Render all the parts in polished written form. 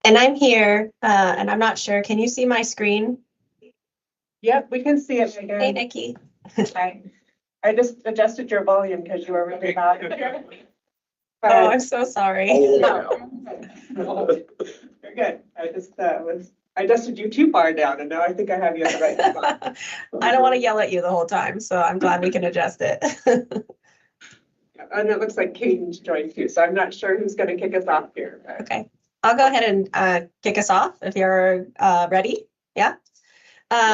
And I'm here, and I'm not sure. Can you see my screen? Yep, we can see it Hey, again. Nikki. Hi. I just adjusted your volume because you were really loud. Oh, I'm so sorry. You're good. I adjusted you too far down, and now I think I have you in the right spot. I don't want to yell at you the whole time, so I'm glad we can adjust it. And it looks like Caden's joined too, so I'm not sure who's going to kick us off here. Okay, I'll go ahead and kick us off if you're ready. Yeah.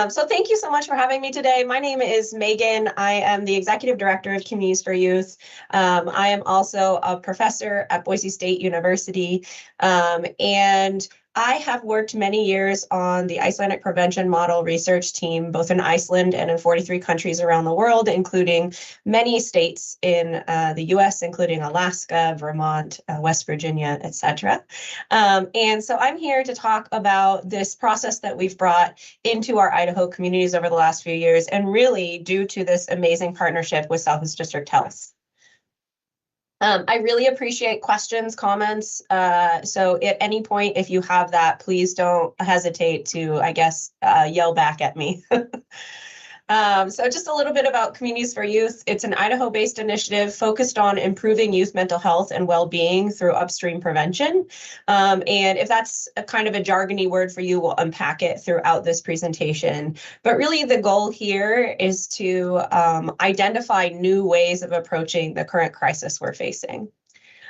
So thank you so much for having me today. My name is Megan. I am the Executive Director of Communities for Youth. I am also a professor at Boise State University, and I have worked many years on the Icelandic Prevention Model research team, both in Iceland and in 43 countries around the world, including many states in the US, including Alaska, Vermont, West Virginia, etc. And so I'm here to talk about this process that we've brought into our Idaho communities over the last few years, and really due to this amazing partnership with Southeast District Health. I really appreciate questions, comments. So at any point, if you have that, please don't hesitate to, I guess, yell back at me. So just a little bit about Communities for Youth. It's an Idaho-based initiative focused on improving youth mental health and well-being through upstream prevention. And if that's a kind of a jargony word for you, we'll unpack it throughout this presentation. But really the goal here is to identify new ways of approaching the current crisis we're facing.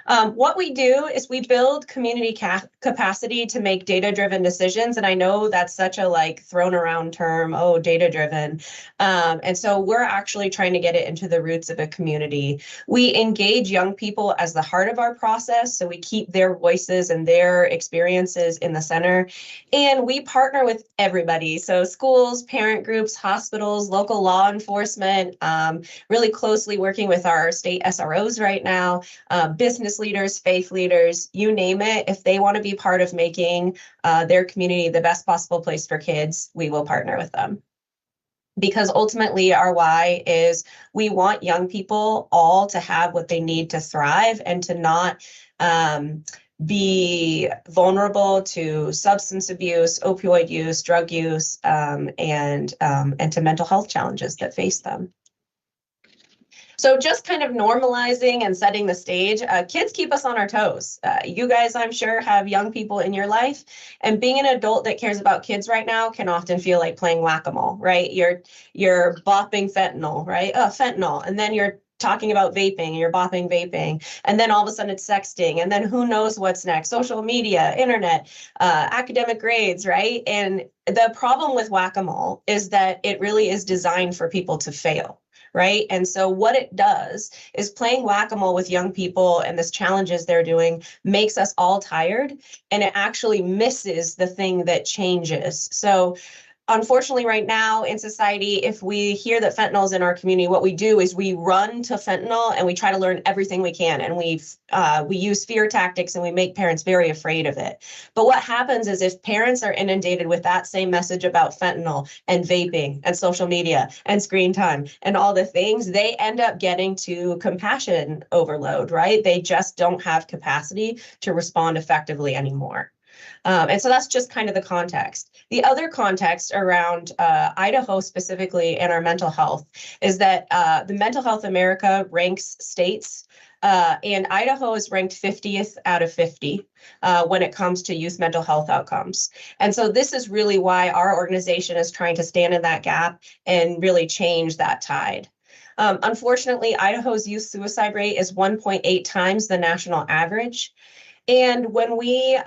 What we do is we build community capacity to make data-driven decisions. And I know that's such a thrown around term, oh, data-driven. And so we're actually trying to get it into the roots of a community. We engage young people as the heart of our process. So we keep their voices and their experiences in the center. And we partner with everybody. So schools, parent groups, hospitals, local law enforcement, really closely working with our state SROs right now, business leaders, faith leaders, you name it. If they want to be part of making their community the best possible place for kids, we will partner with them. Because ultimately our why is we want young people all to have what they need to thrive and to not be vulnerable to substance abuse, opioid use, drug use, and to mental health challenges that face them. So just kind of normalizing and setting the stage, kids keep us on our toes. You guys, I'm sure, have young people in your life, and being an adult that cares about kids right now can often feel like playing whack-a-mole, right? You're bopping fentanyl, right? Fentanyl, and then you're talking about vaping, and you're bopping vaping, and then all of a sudden it's sexting, and then who knows what's next? Social media, internet, academic grades, right? And the problem with whack-a-mole is that it really is designed for people to fail. Right. And so what it does is playing whack-a-mole with young people and this challenges they're doing makes us all tired, and it actually misses the thing that changes. So unfortunately, right now in society, if we hear that fentanyl is in our community, what we do is we run to fentanyl and we try to learn everything we can. And we use fear tactics and we make parents very afraid of it. But what happens is if parents are inundated with that same message about fentanyl and vaping and social media and screen time and all the things, they end up getting to compassion overload, right? They just don't have capacity to respond effectively anymore. And so that's just kind of the context. The other context around Idaho specifically and our mental health is that the Mental Health America ranks states, and Idaho is ranked 50th out of 50 when it comes to youth mental health outcomes. And so this is really why our organization is trying to stand in that gap and really change that tide. Unfortunately, Idaho's youth suicide rate is 1.8 times the national average. And when we,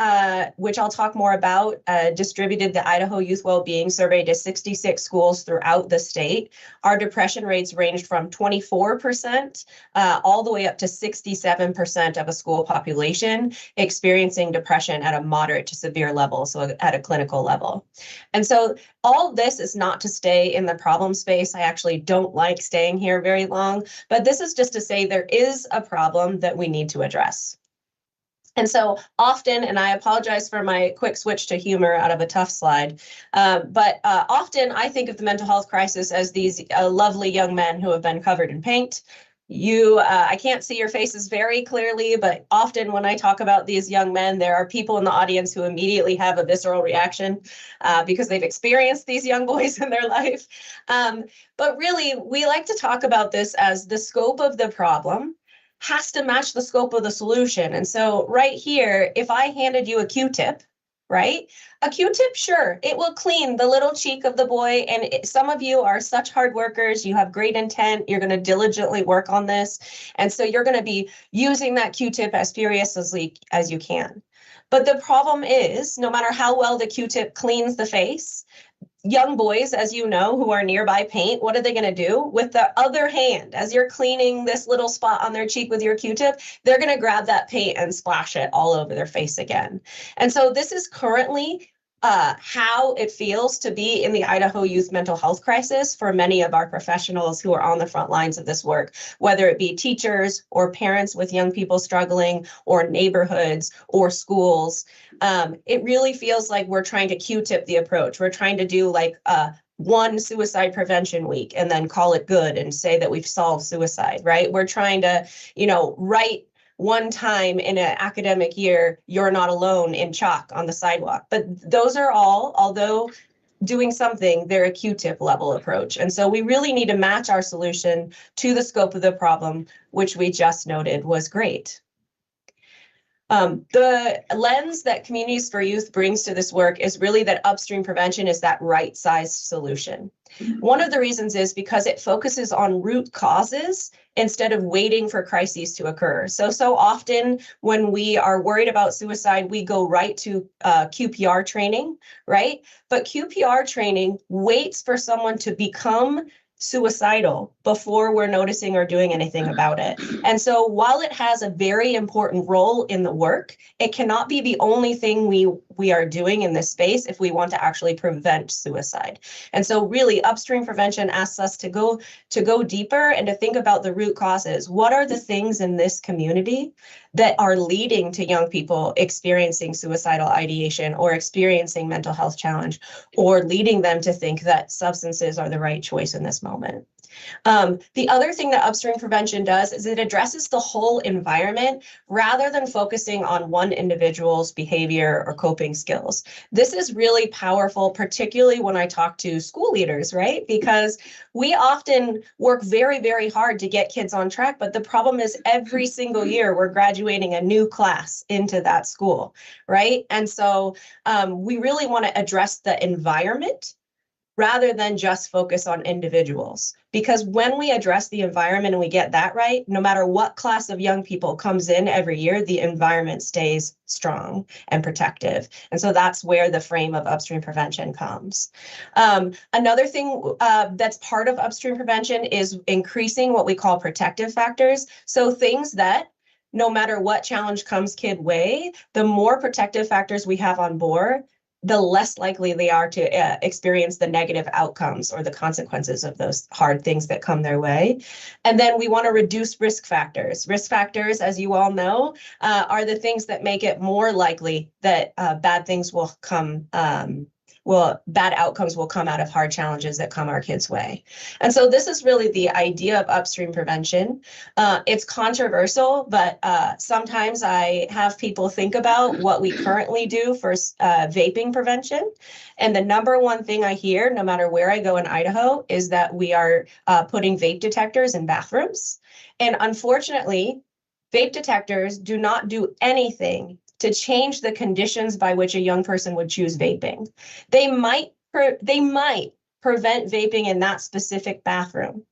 which I'll talk more about, distributed the Idaho Youth Wellbeing Survey to 66 schools throughout the state, our depression rates ranged from 24% all the way up to 67% of a school population experiencing depression at a moderate to severe level, so at a clinical level. And so all this is not to stay in the problem space. I actually don't like staying here very long, but this is just to say there is a problem that we need to address. And so often, and I apologize for my quick switch to humor out of a tough slide, but often I think of the mental health crisis as these lovely young men who have been covered in paint, I can't see your faces very clearly, but often when I talk about these young men, there are people in the audience who immediately have a visceral reaction because they've experienced these young boys in their life. But really, we like to talk about this as the scope of the problem has to match the scope of the solution. And so right here, if I handed you a Q-tip, right? A Q-tip, sure, it will clean the little cheek of the boy. And some of you are such hard workers. You have great intent. You're going to diligently work on this. And so you're going to be using that Q-tip as furiously as you can. But the problem is, no matter how well the Q-tip cleans the face, young boys, as you know, who are nearby paint, what are they going to do? With the other hand, as you're cleaning this little spot on their cheek with your Q-tip, they're going to grab that paint and splash it all over their face again. And so this is currently how it feels to be in the Idaho youth mental health crisis for many of our professionals who are on the front lines of this work, whether it be teachers or parents with young people struggling or neighborhoods or schools. It really feels like we're trying to Q-tip the approach. We're trying to do like one suicide prevention week and then call it good and say that we've solved suicide, right? We're trying to, write one time in an academic year, you're not alone in chalk on the sidewalk. But those are all, although doing something, they're a Q-tip level approach. And so we really need to match our solution to the scope of the problem, which we just noted was great. The lens that Communities for Youth brings to this work is really that upstream prevention is that right-sized solution. One of the reasons is because it focuses on root causes instead of waiting for crises to occur. So often when we are worried about suicide, we go right to QPR training, right? But QPR training waits for someone to become suicidal before we're noticing or doing anything about it. And so while it has a very important role in the work, it cannot be the only thing we are doing in this space if we want to actually prevent suicide. And so really upstream prevention asks us to go deeper and to think about the root causes. What are the things in this community that are leading to young people experiencing suicidal ideation or experiencing mental health challenge, or leading them to think that substances are the right choice in this moment? The other thing that upstream prevention does is it addresses the whole environment rather than focusing on one individual's behavior or coping skills. This is really powerful, particularly when I talk to school leaders, right? Because we often work very, very hard to get kids on track, but the problem is every single year we're graduating a new class into that school, right? And so we really want to address the environment rather than just focus on individuals. Because when we address the environment and we get that right, no matter what class of young people comes in every year, the environment stays strong and protective. And so that's where the frame of upstream prevention comes. Another thing that's part of upstream prevention is increasing what we call protective factors. So things that no matter what challenge comes kid way, the more protective factors we have on board, the less likely they are to experience the negative outcomes or the consequences of those hard things that come their way. And then we want to reduce risk factors. Risk factors, as you all know, are the things that make it more likely that bad things will come, bad outcomes will come out of hard challenges that come our kids' way. And so this is really the idea of upstream prevention. It's controversial, but sometimes I have people think about what we currently do for vaping prevention. And the number one thing I hear, no matter where I go in Idaho, is that we are putting vape detectors in bathrooms. And unfortunately, vape detectors do not do anything to change the conditions by which a young person would choose vaping. They might prevent vaping in that specific bathroom.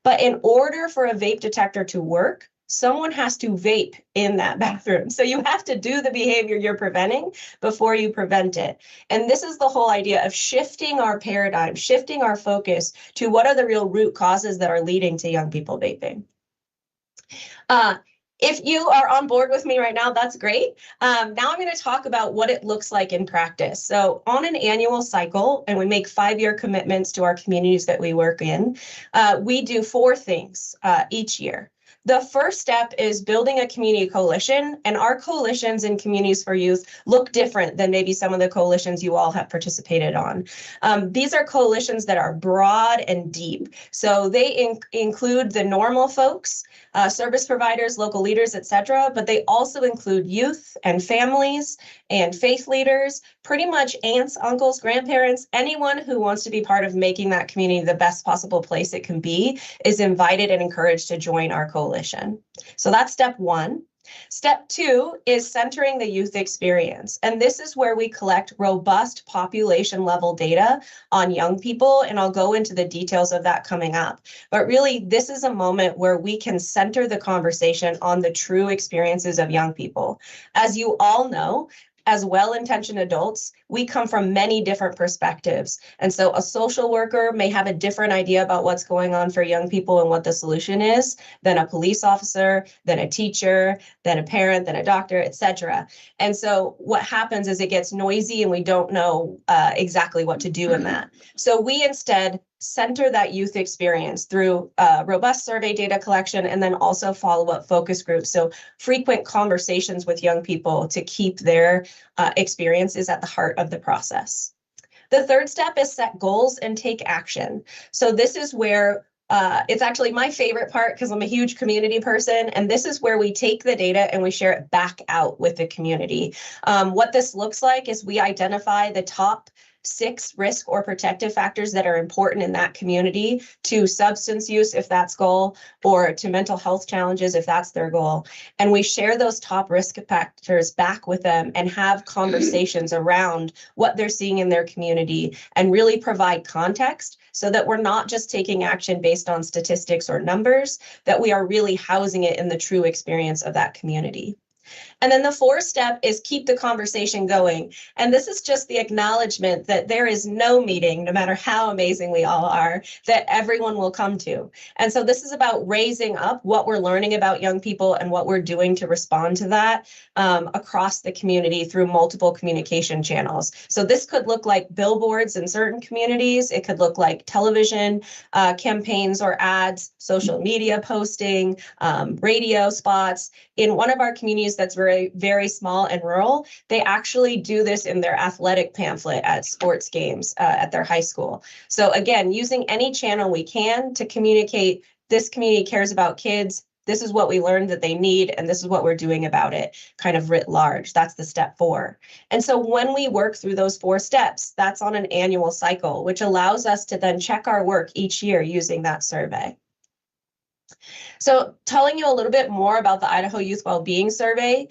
But in order for a vape detector to work, someone has to vape in that bathroom. So you have to do the behavior you're preventing before you prevent it. And this is the whole idea of shifting our paradigm, shifting our focus to what are the real root causes that are leading to young people vaping. If you are on board with me right now, that's great. Now I'm going to talk about what it looks like in practice. So on an annual cycle, and we make 5-year commitments to our communities that we work in, we do 4 things each year. The first step is building a community coalition, and our coalitions in Communities for Youth look different than maybe some of the coalitions you all have participated on. These are coalitions that are broad and deep. So they include the normal folks, service providers, local leaders, etc., but they also include youth and families and faith leaders, pretty much aunts, uncles, grandparents, anyone who wants to be part of making that community the best possible place it can be is invited and encouraged to join our coalition. So that's step one. Step two is centering the youth experience. And this is where we collect robust population level data on young people. And I'll go into the details of that coming up. But really, this is a moment where we can center the conversation on the true experiences of young people. As you all know, as well-intentioned adults, we come from many different perspectives. And so a social worker may have a different idea about what's going on for young people and what the solution is than a police officer, than a teacher, than a parent, than a doctor, etc. And so what happens is it gets noisy and we don't know exactly what to do in that. So we instead center that youth experience through robust survey data collection and then also follow-up focus groups. So frequent conversations with young people to keep their experiences at the heart of the process. The third step is set goals and take action. So this is where it's actually my favorite part because I'm a huge community person, and this is where we take the data and we share it back out with the community. What this looks like is we identify the top 6 risk or protective factors that are important in that community to substance use, if that's goal, or to mental health challenges, if that's their goal. And we share those top risk factors back with them and have conversations around what they're seeing in their community and really provide context so that we're not just taking action based on statistics or numbers, that we are really housing it in the true experience of that community. And then the fourth step is keep the conversation going. And this is just the acknowledgement that there is no meeting, no matter how amazing we all are, that everyone will come to. And so this is about raising up what we're learning about young people and what we're doing to respond to that across the community through multiple communication channels. So this could look like billboards in certain communities. It could look like television campaigns or ads, social media posting, radio spots. In one of our communities that's very, very small and rural, they actually do this in their athletic pamphlet at sports games at their high school. So again, using any channel we can to communicate, this community cares about kids, this is what we learned that they need, and this is what we're doing about it, kind of writ large. That's the step 4. And so when we work through those 4 steps, that's on an annual cycle, which allows us to then check our work each year using that survey. So telling you a little bit more about the Idaho Youth Wellbeing Survey,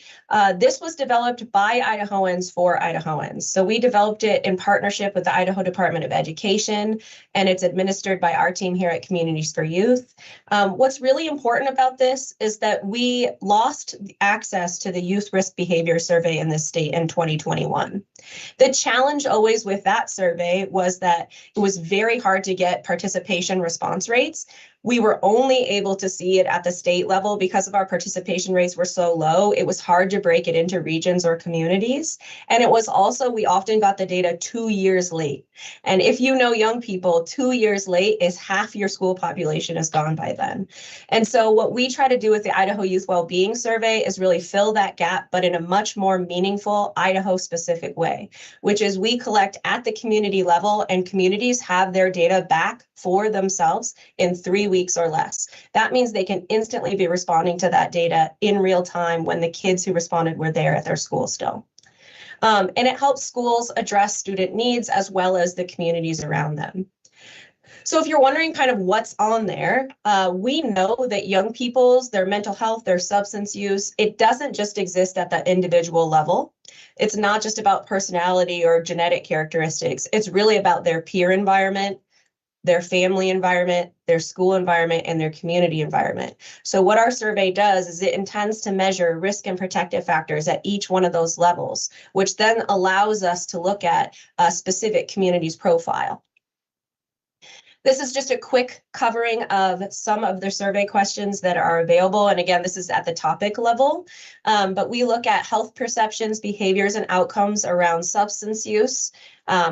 this was developed by Idahoans for Idahoans. So we developed it in partnership with the Idaho Department of Education, and it's administered by our team here at Communities for Youth. What's really important about this is that we lost access to the Youth Risk Behavior Survey in this state in 2021. The challenge always with that survey was that it was very hard to get participation response rates. We were only able to see it at the state level because of our participation rates were so low. It was hard to break it into regions or communities. And it was also, we often got the data 2 years late. And if you know young people, 2 years late is half your school population is gone by then. And so what we try to do with the Idaho Youth Wellbeing Survey is really fill that gap, but in a much more meaningful Idaho specific way, which is we collect at the community level and communities have their data back for themselves in 3 weeks or less. That means they can instantly be responding to that data in real time when the kids who responded were there at their school still. And it helps schools address student needs as well as the communities around them. So if you're wondering kind of what's on there, we know that young people's, their mental health, their substance use, it doesn't just exist at the individual level. It's not just about personality or genetic characteristics. It's really about their peer environment, their family environment, their school environment, and their community environment. So what our survey does is it intends to measure risk and protective factors at each one of those levels, which then allows us to look at a specific community's profile. This is just a quick covering of some of the survey questions that are available. And again, this is at the topic level, but we look at health perceptions, behaviors, and outcomes around substance use,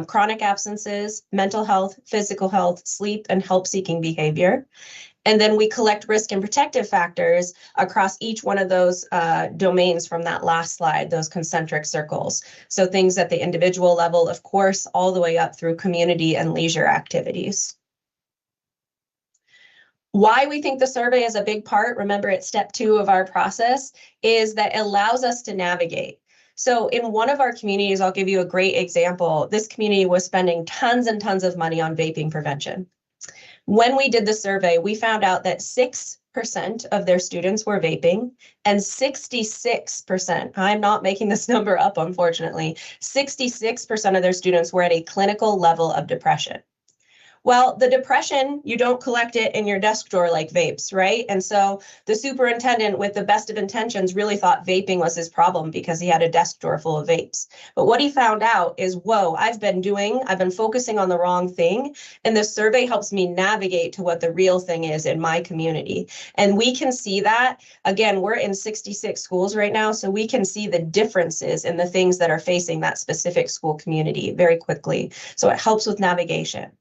chronic absences, mental health, physical health, sleep, and help-seeking behavior. And then we collect risk and protective factors across each one of those domains from that last slide, those concentric circles. So things at the individual level, of course, all the way up through community and leisure activities. Why we think the survey is a big part, remember it's step 2 of our process, is that it allows us to navigate. So in one of our communities, I'll give you a great example. This community was spending tons and tons of money on vaping prevention. When we did the survey, we found out that 6% of their students were vaping, and 66%, I'm not making this number up, unfortunately, 66% of their students were at a clinical level of depression. Well, the depression, you don't collect it in your desk drawer like vapes, right? And so the superintendent, with the best of intentions, really thought vaping was his problem because he had a desk drawer full of vapes. But what he found out is, whoa, I've been focusing on the wrong thing. And this survey helps me navigate to what the real thing is in my community. And we can see that, again, we're in 66 schools right now, so we can see the differences in the things that are facing that specific school community very quickly. So it helps with navigation.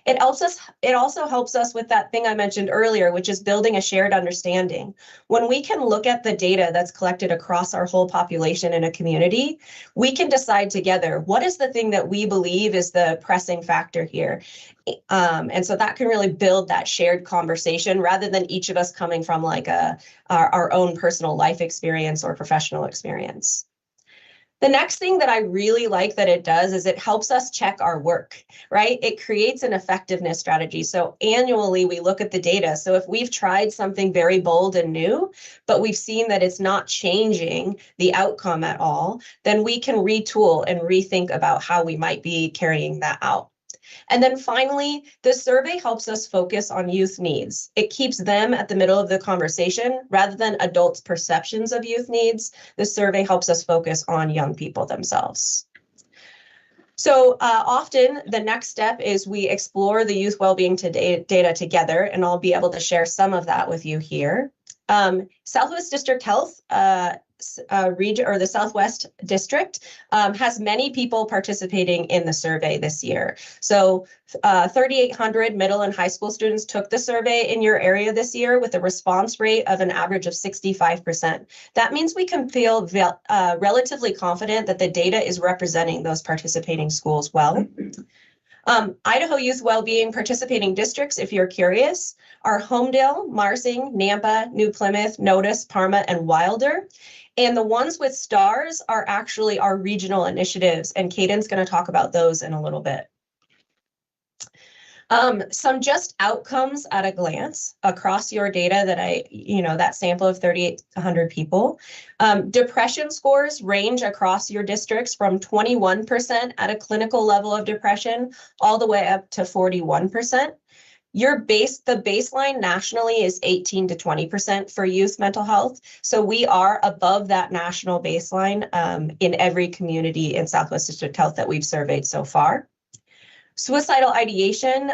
It also helps us with that thing I mentioned earlier, which is building a shared understanding. When we can look at the data that's collected across our whole population in a community, we can decide together, what is the thing that we believe is the pressing factor here? And so that can really build that shared conversation rather than each of us coming from like our own personal life experience or professional experience. The next thing that I really like that it does is it helps us check our work, right? It creates an effectiveness strategy. So annually we look at the data. So if we've tried something very bold and new, but we've seen that it's not changing the outcome at all, then we can retool and rethink about how we might be carrying that out. And then finally, the survey helps us focus on youth needs. It keeps them at the middle of the conversation rather than adults' perceptions of youth needs. The survey helps us focus on young people themselves. So often the next step is we explore the youth wellbeing data together, and I'll be able to share some of that with you here. Southwest District Health region, or the Southwest District, has many people participating in the survey this year. So 3,800 middle and high school students took the survey in your area this year with a response rate of an average of 65%. That means we can feel relatively confident that the data is representing those participating schools well. Idaho Youth Wellbeing participating districts, if you're curious, are Homedale, Marsing, Nampa, New Plymouth, Notice, Parma, and Wilder. And the ones with stars are actually our regional initiatives, and Caden's going to talk about those in a little bit. Some just outcomes at a glance across your data that that sample of 3,800 people. Depression scores range across your districts from 21% at a clinical level of depression all the way up to 41%. The baseline nationally is 18 to 20% for youth mental health. So we are above that national baseline in every community in Southwest District Health that we've surveyed so far. Suicidal ideation,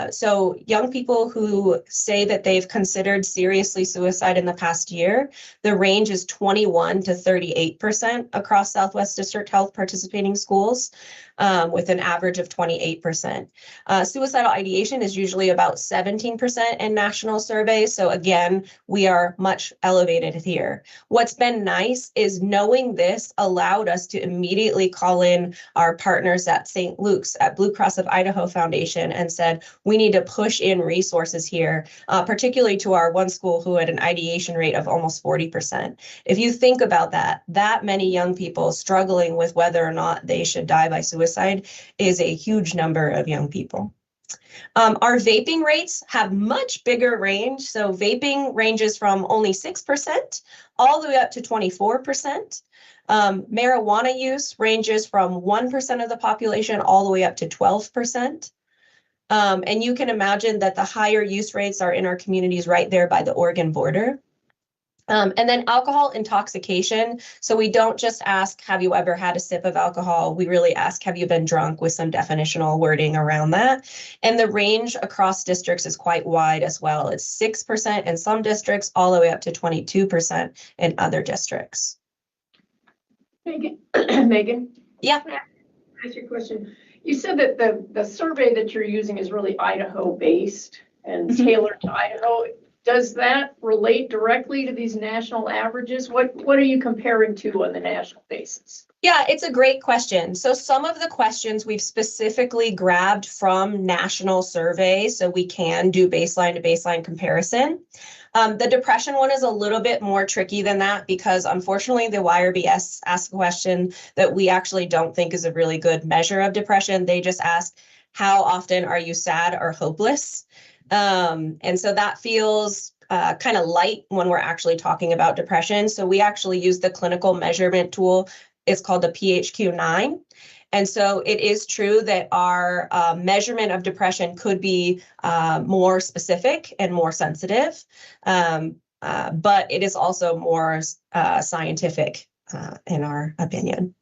so young people who say that they've considered seriously suicide in the past year, the range is 21 to 38% across Southwest District Health participating schools, with an average of 28%. Suicidal ideation is usually about 17% in national surveys. So again, we are much elevated here. What's been nice is knowing this allowed us to immediately call in our partners at St. Luke's, at Blue Cross of Idaho Foundation, and said, we need to push in resources here, particularly to our one school who had an ideation rate of almost 40%. If you think about that many young people struggling with whether or not they should die by suicide is a huge number of young people. Our vaping rates have much bigger range. So vaping ranges from only 6% all the way up to 24%. Marijuana use ranges from 1% of the population all the way up to 12%. And you can imagine that the higher use rates are in our communities right there by the Oregon border. And then alcohol intoxication. So we don't just ask, have you ever had a sip of alcohol? We really ask, have you been drunk, with some definitional wording around that. And the range across districts is quite wide as well. It's 6% in some districts, all the way up to 22% in other districts. Megan? Yeah. Ask you a question. You said that the survey that you're using is really Idaho based. and tailored to Idaho. Does that relate directly to these national averages? What are you comparing to on the national basis? Yeah, it's a great question. So some of the questions we've specifically grabbed from national surveys, so we can do baseline to baseline comparison. The depression one is a little bit more tricky than that because unfortunately the YRBS asks a question that we actually don't think is a really good measure of depression. They just ask, how often are you sad or hopeless? And so that feels kind of light when we're actually talking about depression. So we actually use the clinical measurement tool. It's called the PHQ-9. And so it is true that our measurement of depression could be more specific and more sensitive, but it is also more scientific in our opinion.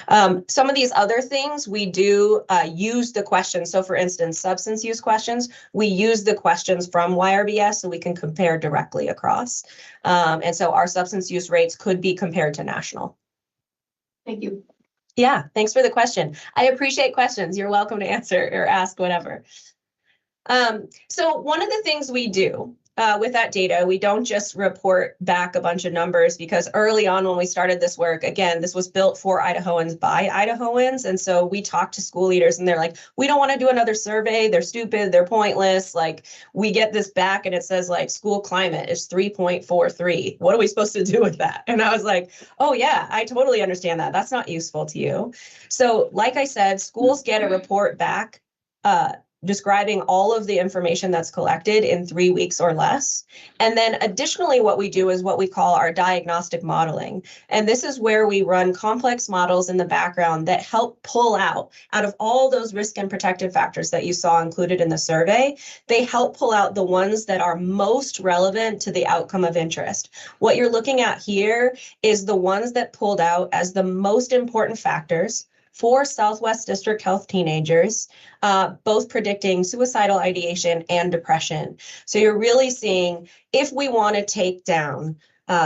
Some of these other things we do use the questions. So for instance, substance use questions, we use the questions from YRBS so we can compare directly across. And so our substance use rates could be compared to national. Thank you. Yeah, thanks for the question. I appreciate questions. You're welcome to answer or ask whatever. So one of the things we do with that data, we don't just report back a bunch of numbers because early on when we started this work, again, this was built for Idahoans by Idahoans. And so we talked to school leaders and they're like, we don't want to do another survey. They're stupid. They're pointless. Like we get this back and it says like school climate is 3.43. What are we supposed to do with that? And I was like, oh yeah, I totally understand that. That's not useful to you. So like I said, schools get a report back describing all of the information that's collected in 3 weeks or less. And then additionally, what we do is what we call our diagnostic modeling. And this is where we run complex models in the background that help pull out of all those risk and protective factors that you saw included in the survey, they help pull out the ones that are most relevant to the outcome of interest. What you're looking at here is the ones that pulled out as the most important factors for Southwest District Health teenagers, both predicting suicidal ideation and depression. So you're really seeing if we want to take down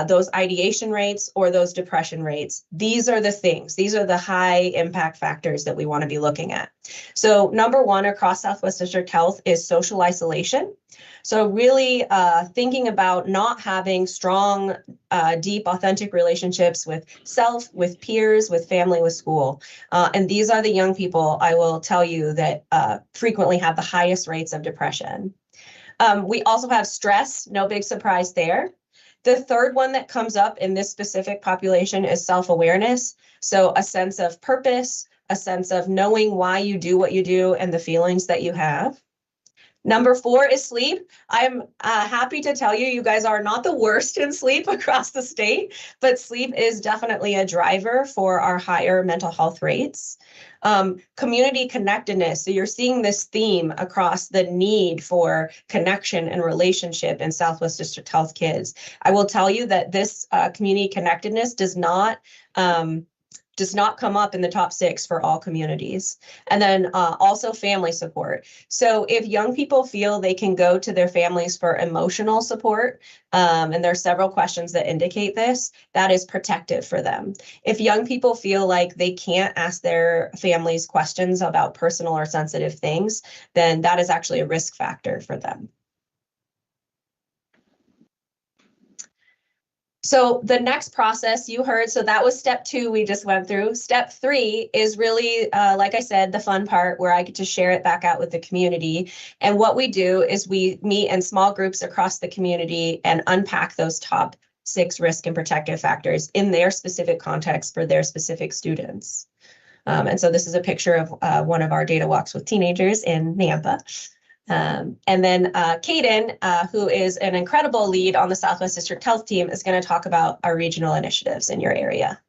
those ideation rates or those depression rates, these are the things, these are the high impact factors that we want to be looking at. So number one across Southwest District Health is social isolation. So really thinking about not having strong, deep, authentic relationships with self, with peers, with family, with school. And these are the young people, I will tell you, that frequently have the highest rates of depression. We also have stress, no big surprise there. The third one that comes up in this specific population is self-awareness. So a sense of purpose, a sense of knowing why you do what you do and the feelings that you have. Number 4 is sleep. I'm happy to tell you, you guys are not the worst in sleep across the state, but sleep is definitely a driver for our higher mental health rates. Community connectedness. So you're seeing this theme across the need for connection and relationship in Southwest District Health kids. I will tell you that this community connectedness does not come up in the top 6 for all communities. And then also family support. So if young people feel they can go to their families for emotional support, and there are several questions that indicate this, that is protective for them. If young people feel like they can't ask their families questions about personal or sensitive things, then that is actually a risk factor for them. So the next process you heard, so that was step 2 we just went through. Step 3 is really, like I said, the fun part where I get to share it back out with the community. And what we do is we meet in small groups across the community and unpack those top 6 risk and protective factors in their specific context for their specific students. And so this is a picture of one of our data walks with teenagers in Nampa. And then Kaden, who is an incredible lead on the Southwest District Health team, is going to talk about our regional initiatives in your area.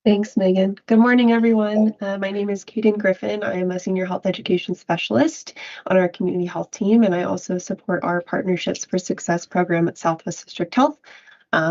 Thanks, Megan. Good morning, everyone. My name is Kaden Griffin. I am a senior health education specialist on our community health team, and I also support our Partnerships for Success program at Southwest District Health.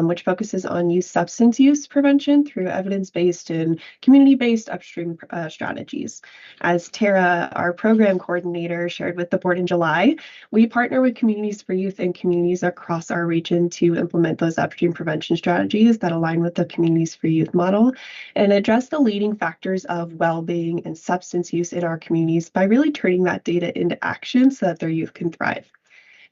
which focuses on youth substance use prevention through evidence-based and community-based upstream strategies. As Tara, our program coordinator, shared with the board in July, we partner with Communities for Youth and communities across our region to implement those upstream prevention strategies that align with the Communities for Youth model and address the leading factors of well-being and substance use in our communities by really turning that data into action so that their youth can thrive.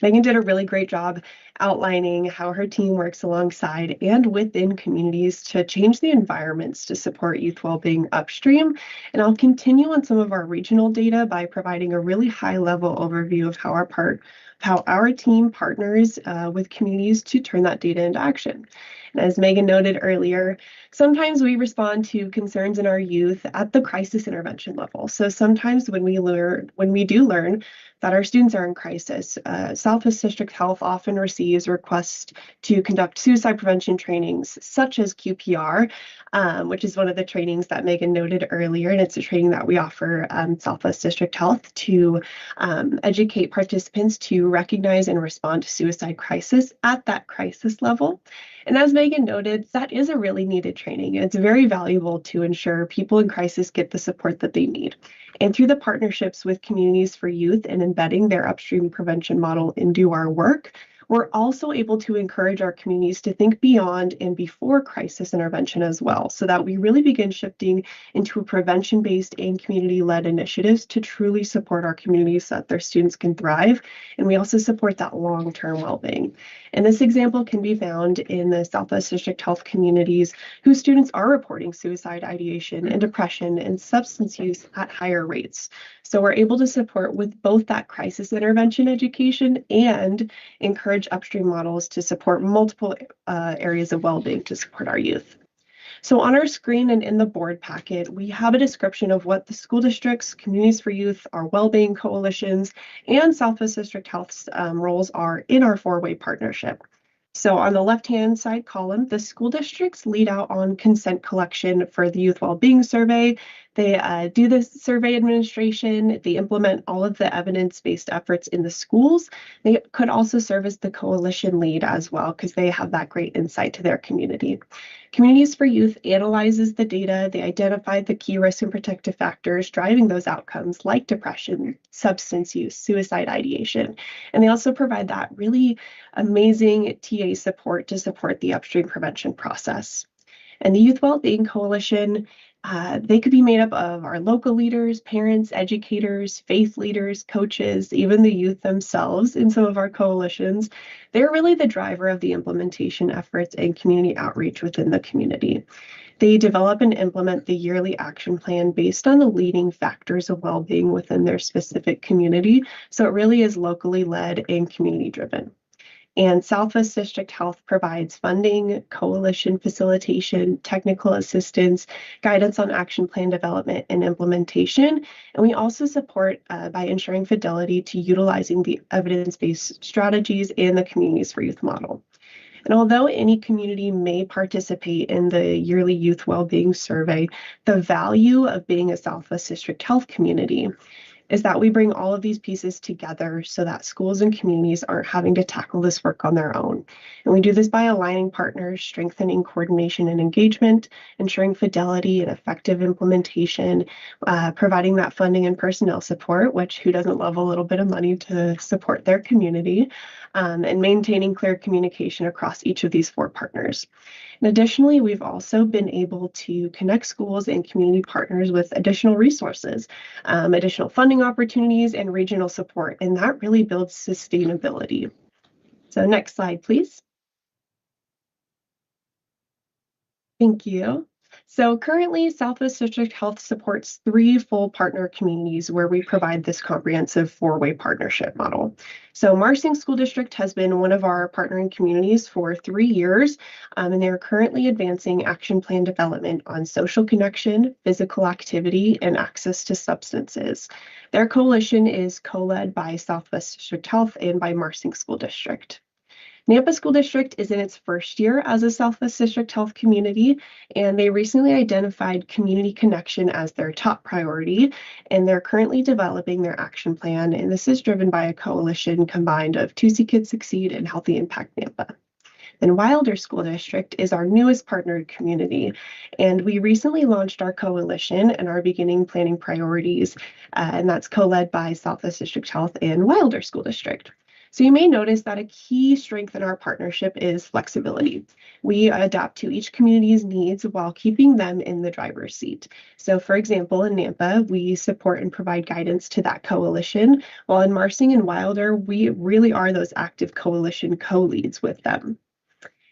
Megan did a really great job outlining how her team works alongside and within communities to change the environments to support youth well-being upstream. And I'll continue on some of our regional data by providing a really high-level overview of how our team partners with communities to turn that data into action. And as Megan noted earlier, sometimes we respond to concerns in our youth at the crisis intervention level. So sometimes when we do learn that our students are in crisis, Southwest District Health often receives requests to conduct suicide prevention trainings such as QPR, which is one of the trainings that Megan noted earlier, and it's a training that we offer Southwest District Health to educate participants to recognize and respond to suicide crisis at that crisis level. And as Megan noted, that is a really needed training. It's very valuable to ensure people in crisis get the support that they need. And through the partnerships with Communities for Youth and embedding their upstream prevention model into our work, we're also able to encourage our communities to think beyond and before crisis intervention as well, so that we really begin shifting into prevention-based and community-led initiatives to truly support our communities so that their students can thrive. And we also support that long-term well-being. And this example can be found in the Southwest District Health communities whose students are reporting suicide ideation and depression and substance use at higher rates. So we're able to support with both that crisis intervention education and encourage upstream models to support multiple areas of well-being to support our youth. So on our screen and in the board packet, we have a description of what the school districts, Communities for Youth, our well-being coalitions, and Southwest District Health's roles are in our four-way partnership. So on the left-hand side column, the school districts lead out on consent collection for the Youth Wellbeing Survey. They do the survey administration. They implement all of the evidence-based efforts in the schools. They could also serve as the coalition lead as well because they have that great insight to their community. Communities for Youth analyzes the data. They identify the key risk and protective factors driving those outcomes like depression, substance use, suicide ideation. And they also provide that really amazing TA support to support the upstream prevention process. And the Youth Wellbeing Coalition, they could be made up of our local leaders, parents, educators, faith leaders, coaches, even the youth themselves in some of our coalitions. They're really the driver of the implementation efforts and community outreach within the community. They develop and implement the yearly action plan based on the leading factors of well-being within their specific community. So it really is locally led and community driven. And Southwest District Health provides funding, coalition facilitation, technical assistance, guidance on action plan development and implementation. And we also support by ensuring fidelity to utilizing the evidence-based strategies and the Communities for Youth model. And although any community may participate in the yearly youth wellbeing survey, the value of being a Southwest District Health community is that we bring all of these pieces together so that schools and communities aren't having to tackle this work on their own. And we do this by aligning partners, strengthening coordination and engagement, ensuring fidelity and effective implementation, providing that funding and personnel support, which who doesn't love a little bit of money to support their community, and maintaining clear communication across each of these four partners. And additionally, we've also been able to connect schools and community partners with additional resources, additional funding opportunities, and regional support, and that really builds sustainability. So next slide, please. Thank you. So currently, Southwest District Health supports 3 full partner communities where we provide this comprehensive 4-way partnership model. So Marsing School District has been one of our partnering communities for 3 years, and they're currently advancing action plan development on social connection, physical activity, and access to substances. Their coalition is co-led by Southwest District Health and by Marsing School District. Nampa School District is in its first year as a Southwest District Health community, and they recently identified community connection as their top priority, and they're currently developing their action plan, and this is driven by a coalition combined of 2C Kids Succeed and Healthy Impact Nampa. And Wilder School District is our newest partnered community. And we recently launched our coalition and are beginning planning priorities. And that's co-led by Southwest District Health and Wilder School District. So you may notice that a key strength in our partnership is flexibility. We adapt to each community's needs while keeping them in the driver's seat. So for example, in Nampa, we support and provide guidance to that coalition, while in Marsing and Wilder, we really are those active coalition co-leads with them.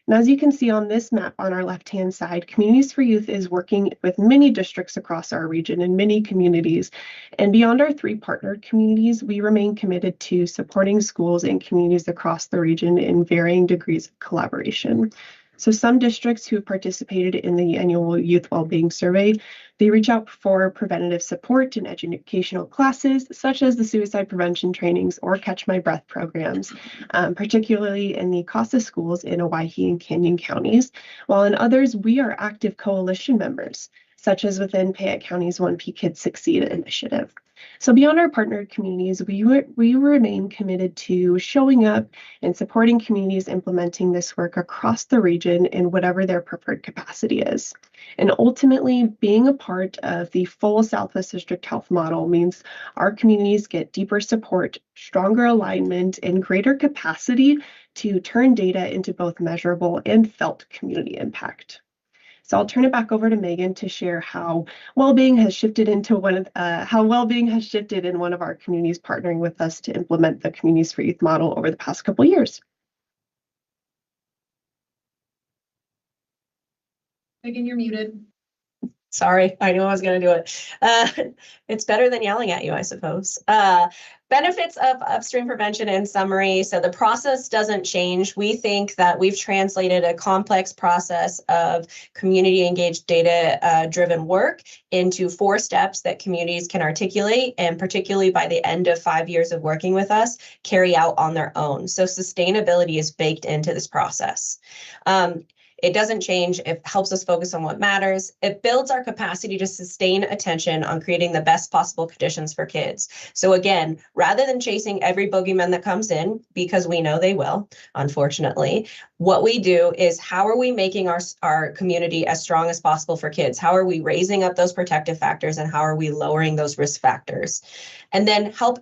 And as you can see on this map on our left-hand side, Communities for Youth is working with many districts across our region and many communities. And beyond our 3 partnered communities, we remain committed to supporting schools and communities across the region in varying degrees of collaboration. So some districts who have participated in the annual Youth Wellbeing Survey, they reach out for preventative support and educational classes, such as the suicide prevention trainings or Catch My Breath programs, particularly in the CASA schools in Owyhee and Canyon counties, while in others, we are active coalition members, such as within Payette County's 1P Kids Succeed initiative. So beyond our partnered communities, we remain committed to showing up and supporting communities implementing this work across the region in whatever their preferred capacity is. And ultimately, being a part of the full Southwest District Health model means our communities get deeper support, stronger alignment, and greater capacity to turn data into both measurable and felt community impact. So I'll turn it back over to Megan to share how well-being has shifted in one of our communities partnering with us to implement the Communities for Youth model over the past couple of years. Megan, you're muted. Sorry, I knew I was going to do it. It's better than yelling at you, I suppose. Benefits of upstream prevention in summary. So the process doesn't change. We think that we've translated a complex process of community engaged data driven work into 4 steps that communities can articulate, and particularly by the end of 5 years of working with us, carry out on their own. So sustainability is baked into this process. It doesn't change. It helps us focus on what matters. It builds our capacity to sustain attention on creating the best possible conditions for kids. So again, rather than chasing every boogeyman that comes in, because we know they will, unfortunately, what we do is how are we making our community as strong as possible for kids? How are we raising up those protective factors, and how are we lowering those risk factors? And then it helps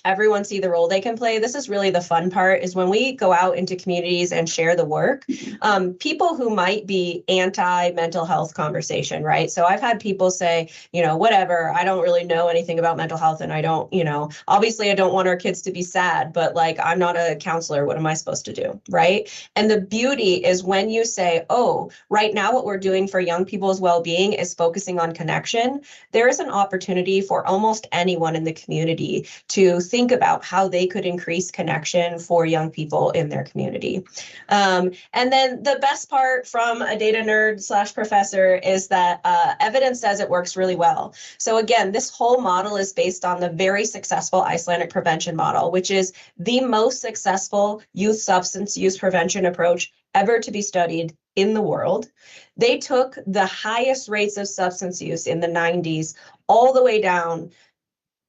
everyone see the role they can play. This is really the fun part, is when we go out into communities and share the work, people who might be anti-mental health conversation, right? So I've had people say, whatever, I don't really know anything about mental health, and I don't, obviously I don't want our kids to be sad, but like, I'm not a counselor, what am I supposed to do, right? And the beauty is when you say, oh, right now what we're doing for young people's well-being is focusing on connection, there is an opportunity for almost anyone in the community to think about how they could increase connection for young people in their community. And then the best part from a data nerd / professor is that evidence says it works really well. So again, this whole model is based on the very successful Icelandic prevention model, which is the most successful youth substance use prevention approach ever to be studied in the world. They took the highest rates of substance use in the 90s all the way down,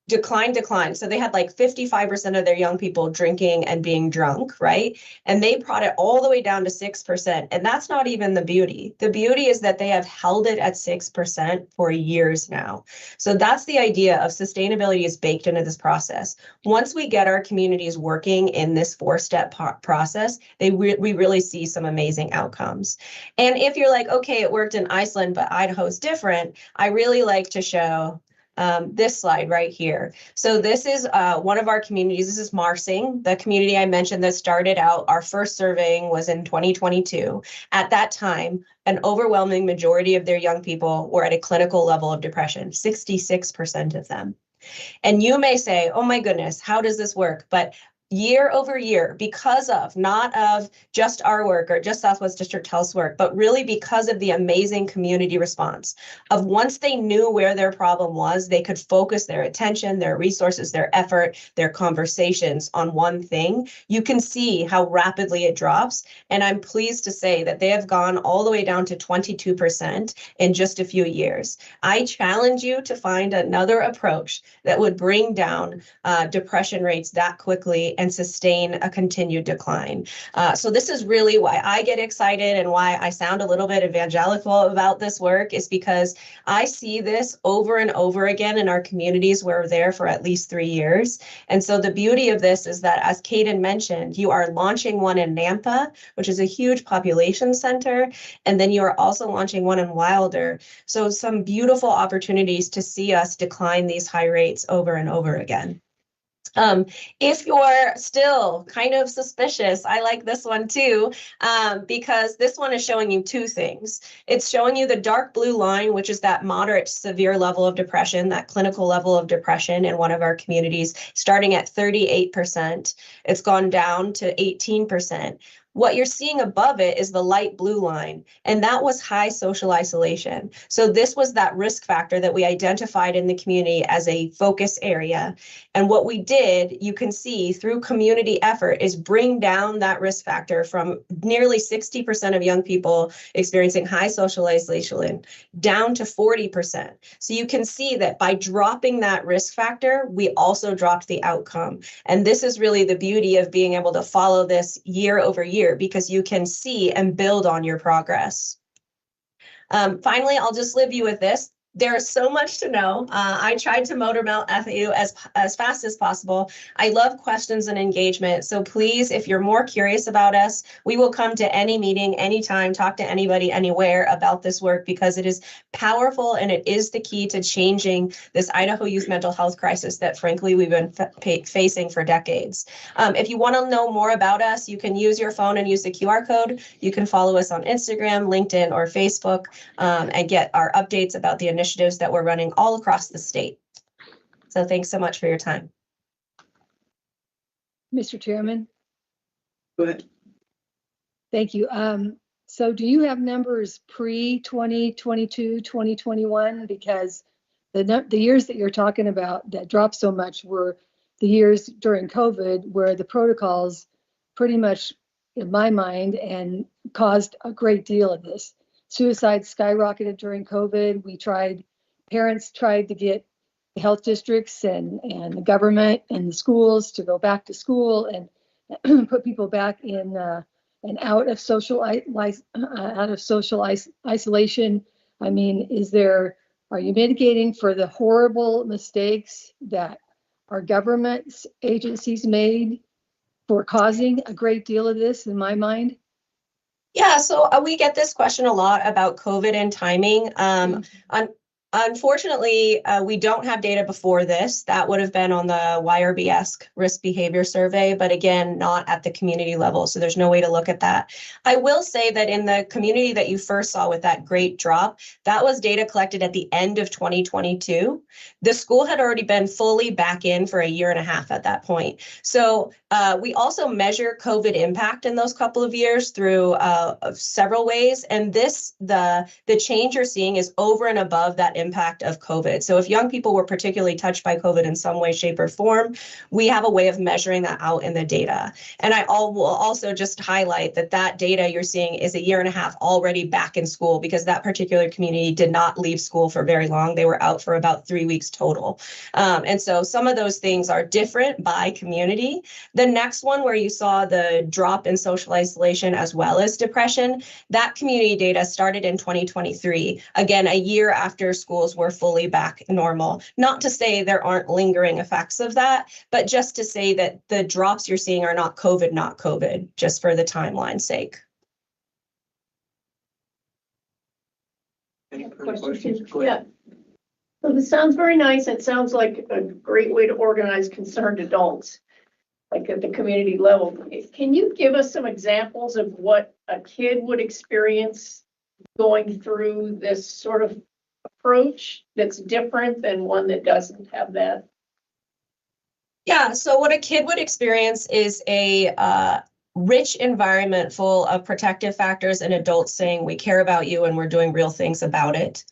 decline. So they had like 55% of their young people drinking and being drunk, right? And they brought it all the way down to 6%. And that's not even the beauty. The beauty is that they have held it at 6% for years now. So that's the idea of sustainability is baked into this process. Once we get our communities working in this 4-step process, we really see some amazing outcomes. And if you're like, okay, it worked in Iceland, but Idaho's different, I really like to show this slide right here. So this is one of our communities. This is Marsing, the community I mentioned that started out. Our first surveying was in 2022. At that time, an overwhelming majority of their young people were at a clinical level of depression, 66% of them. And you may say, oh my goodness, how does this work? But year over year, because of not of just our work or just Southwest District Health's work, but really because of the amazing community response of once they knew where their problem was, they could focus their attention, their resources, their effort, their conversations on one thing. You can see how rapidly it drops. And I'm pleased to say that they have gone all the way down to 22% in just a few years. I challenge you to find another approach that would bring down depression rates that quickly and sustain a continued decline. So this is really why I get excited and why I sound a little bit evangelical about this work, is because I see this over and over again in our communities where we're there for at least 3 years. And so the beauty of this is that, as Kaden mentioned, you are launching one in Nampa, which is a huge population center, and then you are also launching one in Wilder. So some beautiful opportunities to see us decline these high rates over and over again. If you're still kind of suspicious, I like this one too, because this one is showing you two things. It's showing you the dark blue line, which is that moderate to severe level of depression, that clinical level of depression in one of our communities, starting at 38%. It's gone down to 18%. What you're seeing above it is the light blue line, and that was high social isolation. So this was that risk factor that we identified in the community as a focus area. And what we did, you can see through community effort, is bring down that risk factor from nearly 60% of young people experiencing high social isolation down to 40%. So you can see that by dropping that risk factor, we also dropped the outcome. And this is really the beauty of being able to follow this year over year, because you can see and build on your progress. Finally, I'll just leave you with this. There's so much to know. I tried to motor mount FAU as fast as possible. I love questions and engagement. So please, if you're more curious about us, we will come to any meeting, anytime, talk to anybody, anywhere about this work, because it is powerful and it is the key to changing this Idaho youth mental health crisis that, frankly, we've been facing for decades. If you want to know more about us, you can use your phone and use the QR code. You can follow us on Instagram, LinkedIn, or Facebook, and get our updates about the initiatives that we're running all across the state. So thanks so much for your time. Mr. Chairman, Go ahead. thank you. So do you have numbers pre-2022, 2021? Because the years that you're talking about that dropped so much were the years during COVID, where the protocols pretty much, in my mind, and caused a great deal of this. Suicide skyrocketed during COVID. Parents tried to get the health districts and the government and the schools to go back to school and put people back in and out of social isolation. I mean, are you mitigating for the horrible mistakes that our government agencies made for causing a great deal of this, in my mind? Yeah, so we get this question a lot about COVID and timing. Unfortunately, we don't have data before this. That would have been on the YRBS risk behavior survey, but again, not at the community level. So there's no way to look at that. I will say that in the community that you first saw with that great drop, that was data collected at the end of 2022. The school had already been fully back in for a year and a half at that point. So we also measure COVID impact in those couple of years through several ways. And the change you're seeing is over and above that impact of COVID. So if young people were particularly touched by COVID in some way, shape, or form, we have a way of measuring that out in the data. And will also just highlight that data you're seeing is a year and a half already back in school, because that particular community did not leave school for very long. They were out for about 3 weeks total. And so some of those things are different by community. The next one, where you saw the drop in social isolation as well as depression, that community data started in 2023, again, a year after schools were fully back normal. Not to say there aren't lingering effects of that, but just to say that the drops you're seeing are not COVID, just for the timeline's sake. Any further questions? Go Yeah. ahead. So this sounds very nice. It sounds like a great way to organize concerned adults, like at the community level. Can you give us some examples of what a kid would experience going through this sort of approach that's different than one that doesn't have that? Yeah, so what a kid would experience is a rich environment full of protective factors and adults saying, we care about you and we're doing real things about it.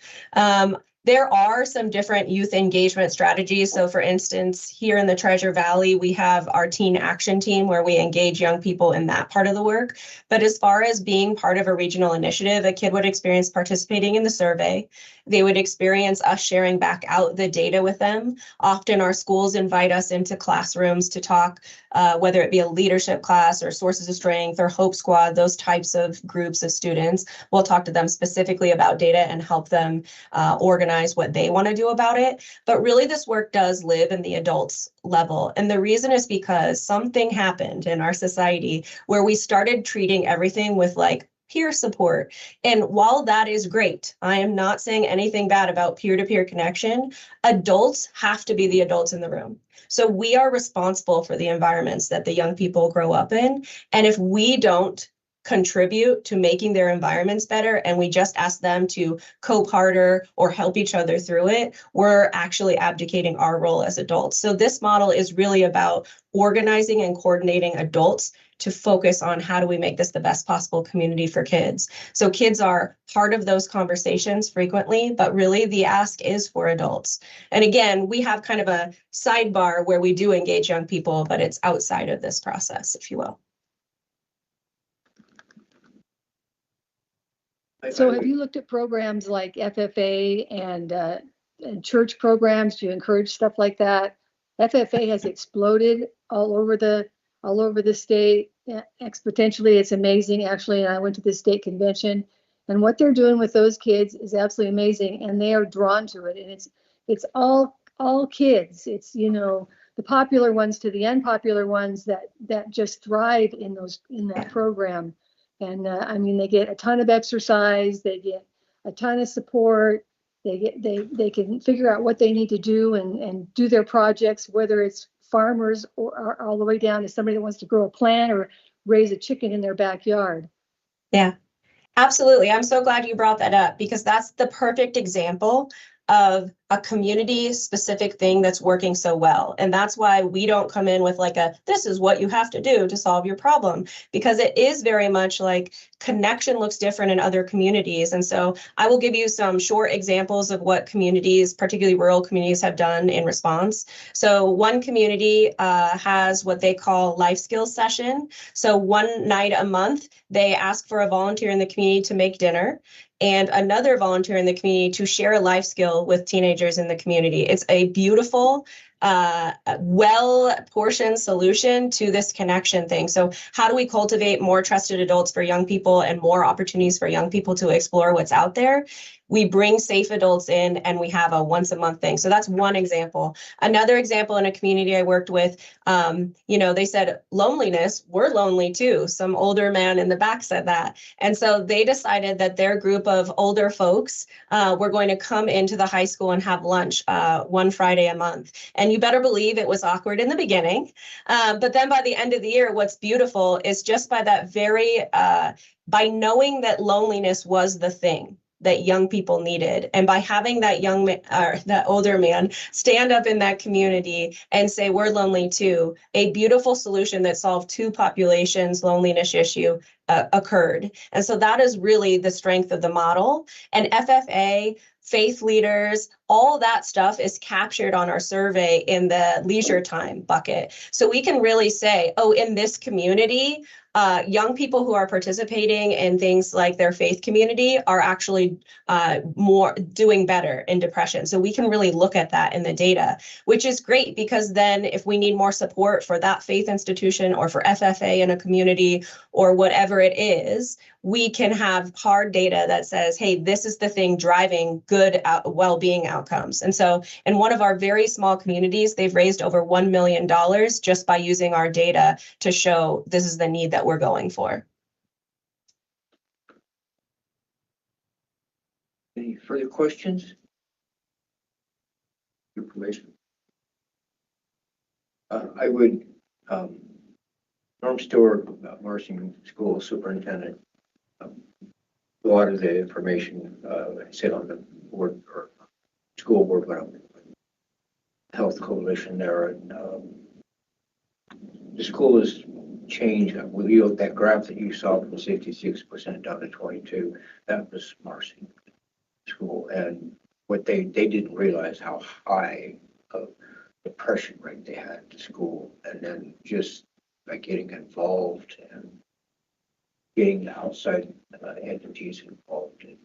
There are some different youth engagement strategies. So for instance, here in the Treasure Valley, we have our teen action team where we engage young people in that part of the work. But as far as being part of a regional initiative, a kid would experience participating in the survey. They would experience us sharing back out the data with them. Often our schools invite us into classrooms to talk, whether it be a leadership class or sources of strength or Hope Squad, those types of groups of students. We'll talk to them specifically about data and help them organize what they want to do about it. But really, this work does live in the adults level. And the reason is because something happened in our society where we started treating everything with like peer support. And while that is great, I am not saying anything bad about peer-to-peer connection. Adults have to be the adults in the room. So we are responsible for the environments that the young people grow up in. And if we don't contribute to making their environments better and we just ask them to cope harder or help each other through it, we're actually abdicating our role as adults. So this model is really about organizing and coordinating adults to focus on how do we make this the best possible community for kids. So kids are part of those conversations frequently, but really the ask is for adults. And again, we have kind of a sidebar where we do engage young people, but it's outside of this process, if you will. So have you looked at programs like FFA and church programs to encourage stuff like that? FFA has exploded all over the state exponentially. It's amazing. Actually, I went to the state convention, and what they're doing with those kids is absolutely amazing, and they are drawn to it. And it's all kids. It's, you know, the popular ones to the unpopular ones that just thrive in that program. And I mean, they get a ton of exercise, they get a ton of support, they can figure out what they need to do and do their projects, whether it's farmers or all the way down to somebody that wants to grow a plant or raise a chicken in their backyard. Yeah, absolutely. I'm so glad you brought that up because that's the perfect example of a community specific thing that's working so well. And that's why we don't come in with like this is what you have to do to solve your problem, because it is very much like connection looks different in other communities. And so I will give you some short examples of what communities, particularly rural communities, have done in response. So one community has what they call life skills session. So one night a month, they ask for a volunteer in the community to make dinner and another volunteer in the community to share a life skill with teenagers in the community. It's a beautiful, well-portioned solution to this connection thing. So how do we cultivate more trusted adults for young people and more opportunities for young people to explore what's out there? We bring safe adults in and we have a once a month thing. So that's one example. Another example in a community I worked with, they said loneliness, we're lonely too. Some older man in the back said that. And so they decided that their group of older folks were going to come into the high school and have lunch one Friday a month. And you better believe it was awkward in the beginning. But then by the end of the year, what's beautiful is just by that by knowing that loneliness was the thing that young people needed. And by having that that older man stand up in that community and say, we're lonely too, a beautiful solution that solved two populations' loneliness issue occurred. And so that is really the strength of the model. And FFA, faith leaders, all that stuff is captured on our survey in the leisure time bucket. So we can really say, oh, in this community, young people who are participating in things like their faith community are actually more doing better in depression. So we can really look at that in the data, which is great because then if we need more support for that faith institution or for FFA in a community or whatever it is, we can have hard data that says, hey, this is the thing driving good well-being outcomes. And so in one of our very small communities, they've raised over $1 million just by using our data to show this is the need that we're going for. Any further questions? Information. I would, Norm Stewart, Marching School Superintendent, a lot of the information I sit on the board or school board, but Health Coalition there, and the school has changed. That graph that you saw from 66% down to 22, that was Marching School, and what they didn't realize how high of depression rate they had at the school, and then just by getting involved and getting the outside entities involved and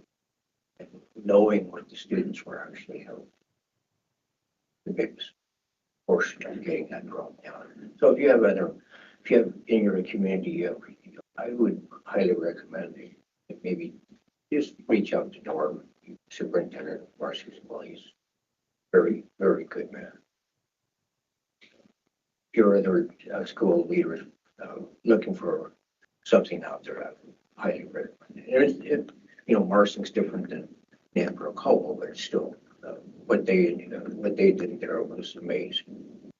knowing what the students were actually having, the biggest portion of getting that dropped down. So if you have in your community, I would highly recommend that maybe just reach out to Norm, superintendent of varsity school. He's very, very good man. If you're other school leaders looking for something out there, I highly recommend it. Marsing's different than Danbrook Howell, but it's still what they did there was amazing.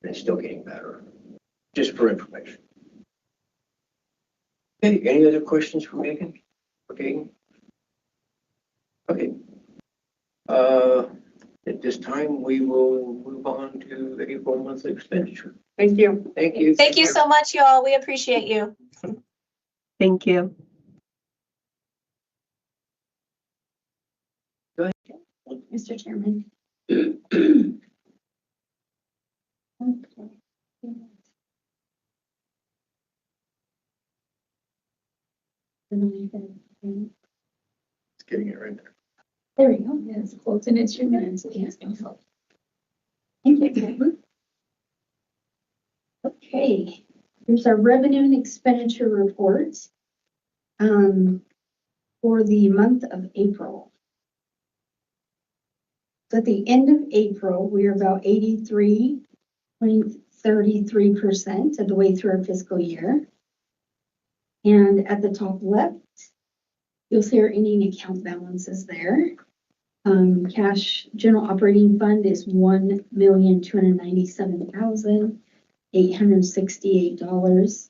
And it's still getting better. Just for information. Okay, any other questions for Megan? Okay. Okay. At this time, we will move on to the April monthly expenditure. Thank you. Thank you. Thank you so much, you all. We appreciate you. Thank you. Mr. Chairman. It's getting it right there. There we go. Yes, quotes and instruments. Yes, no help. Thank you. Okay, here's our revenue and expenditure report for the month of April. So at the end of April, we are about 83.33% of the way through our fiscal year. And at the top left, you'll see our ending account balances there. Cash general operating fund is $1,297,868,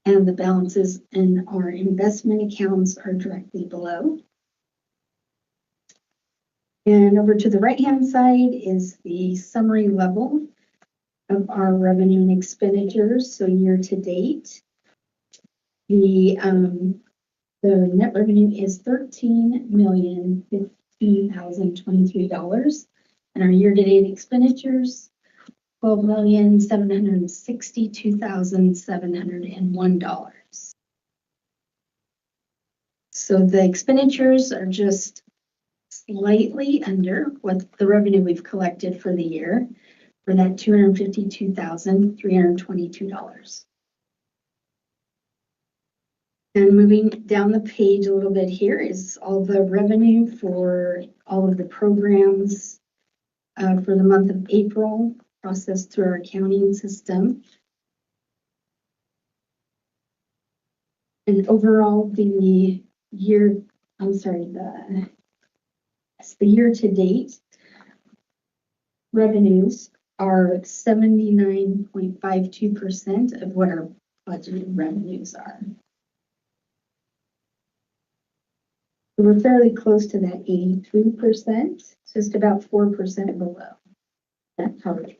and the balances in our investment accounts are directly below. And over to the right-hand side is the summary level of our revenue and expenditures. So year to date, the net revenue is $13,015,023, and our year-to-date expenditures $12,762,701. So the expenditures are just slightly under what the revenue we've collected for the year, for that $252,322. And moving down the page a little bit here is all the revenue for all of the programs for the month of April processed through our accounting system. And overall, the year to date revenues are 79.52% of what our budgeted revenues are. We're fairly close to that 83%, just about 4% below that target.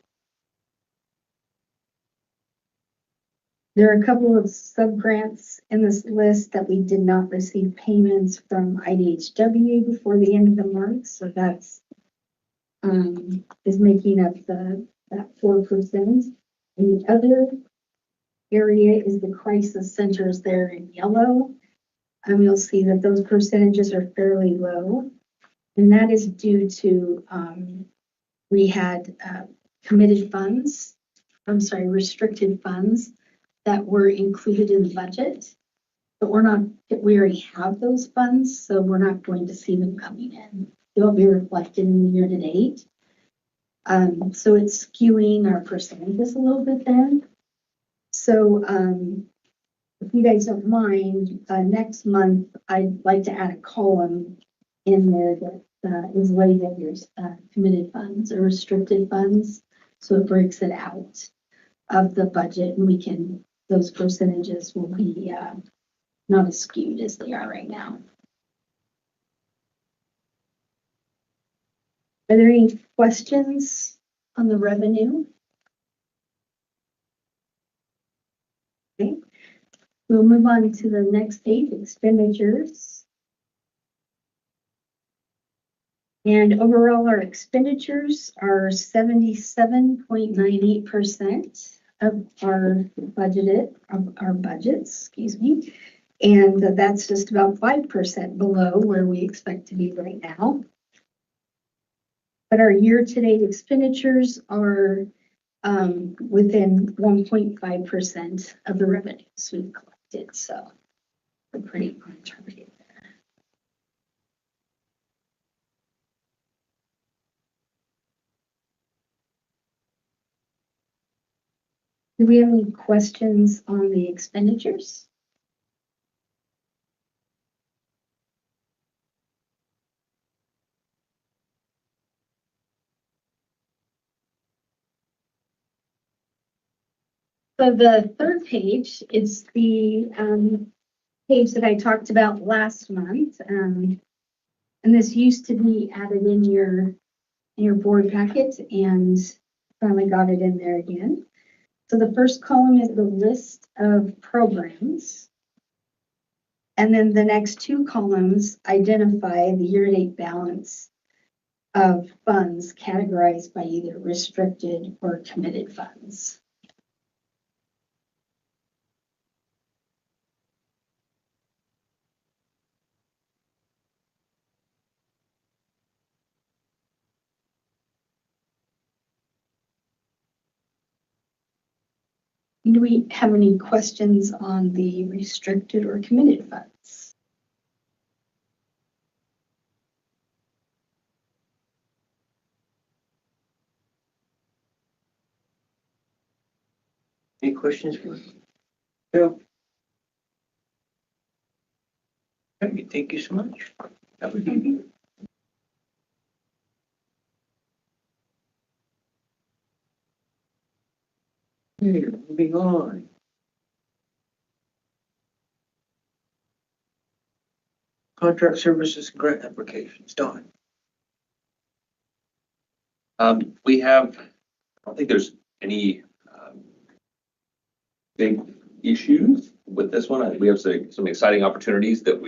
There are a couple of sub-grants in this list that we did not receive payments from IDHW before the end of the month, so that's is making up that 4%. And the other area is the crisis centers there in yellow. You'll see that those percentages are fairly low, and that is due to we had restricted funds that were included in the budget, but we already have those funds, so we're not going to see them coming in. They'll be reflected in the year to date. So it's skewing our percentages a little bit there. So if you guys don't mind, next month, I'd like to add a column in there that is labeled your committed funds or restricted funds. So it breaks it out of the budget, and those percentages will be not as skewed as they are right now. Are there any questions on the revenue? Okay. We'll move on to the next page, expenditures. And overall, our expenditures are 77.98% of our budgets, excuse me. And that's just about 5% below where we expect to be right now. But our year-to-date expenditures are within 1.5% of the revenues we've collected. So we're pretty on target there. Do we have any questions on the expenditures? So the third page is the page that I talked about last month. And this used to be added in your board packet and finally got it in there again. So the first column is the list of programs. And then the next two columns identify the year-to-date balance of funds categorized by either restricted or committed funds. Do we have any questions on the restricted or committed funds? Any questions for Bill? Okay, thank you so much. That would be. Okay, moving on. Contract services and grant applications, Don. We have, I don't think there's any big issues with this one. We have some exciting opportunities that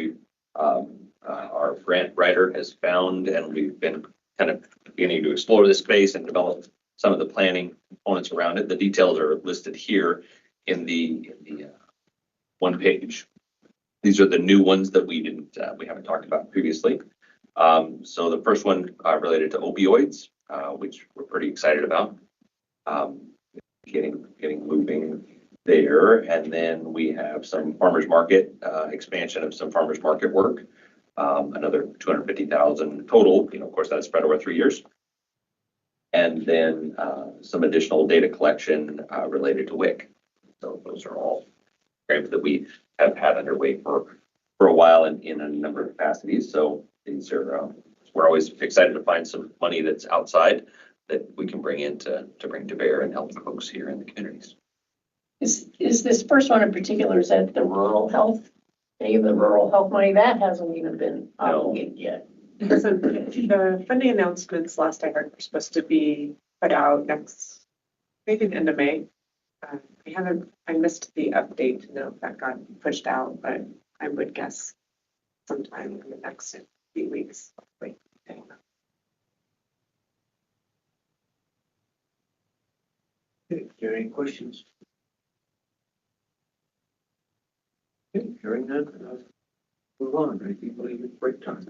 our grant writer has found, and we've been kind of beginning to explore this space and develop some of the planning components around it. The details are listed here in the one page. These are the new ones that we haven't talked about previously. So the first one related to opioids, which we're pretty excited about. Getting moving there. And then we have some farmers market, expansion of some farmers market work. Another 250,000 total, of course, that's spread over 3 years. And then some additional data collection related to WIC. So those are all programs that we have had underway for a while in a number of capacities. So these are, we're always excited to find some money that's outside that we can bring in to bring to bear and help folks here in the communities. Is this first one in particular, is that the rural health? Any of the rural health money that hasn't even been obligated yet? So the funding announcements last I heard were supposed to be put out maybe the end of May. I missed the update to know if that got pushed out, but I would guess sometime in the next few weeks. Wait, I don't know. Okay, are there any questions? Okay, hearing none, move on. I think we'll leave break time.